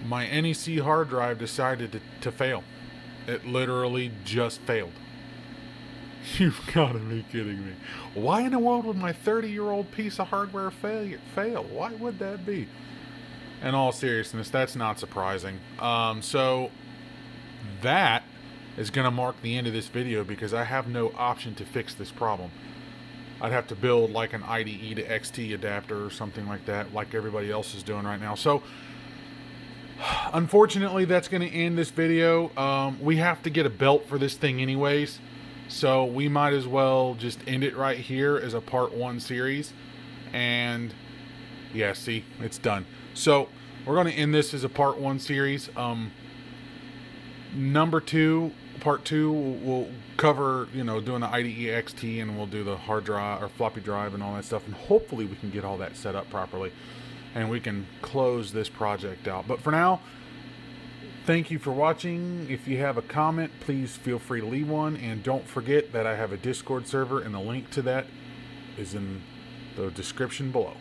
My NEC hard drive decided to fail. It literally just failed. You've got to be kidding me. Why in the world would my 30-year-old piece of hardware fail? Why would that be? In all seriousness, that's not surprising. So that is going to mark the end of this video because I have no option to fix this problem. I'd have to build like an IDE to XT adapter or something like that, like everybody else is doing right now. So unfortunately, that's going to end this video. We have to get a belt for this thing anyways, so we might as well just end it right here as a part 1 series. And yeah, see, it's done. So we're going to end this as a part 1 series. Number 2, part 2, we'll cover, doing the IDE XT, and we'll do the hard drive or floppy drive and all that stuff, and hopefully we can get all that set up properly and we can close this project out. But for now, thank you for watching. If you have a comment, please feel free to leave one, and don't forget that I have a Discord server, and the link to that is in the description below.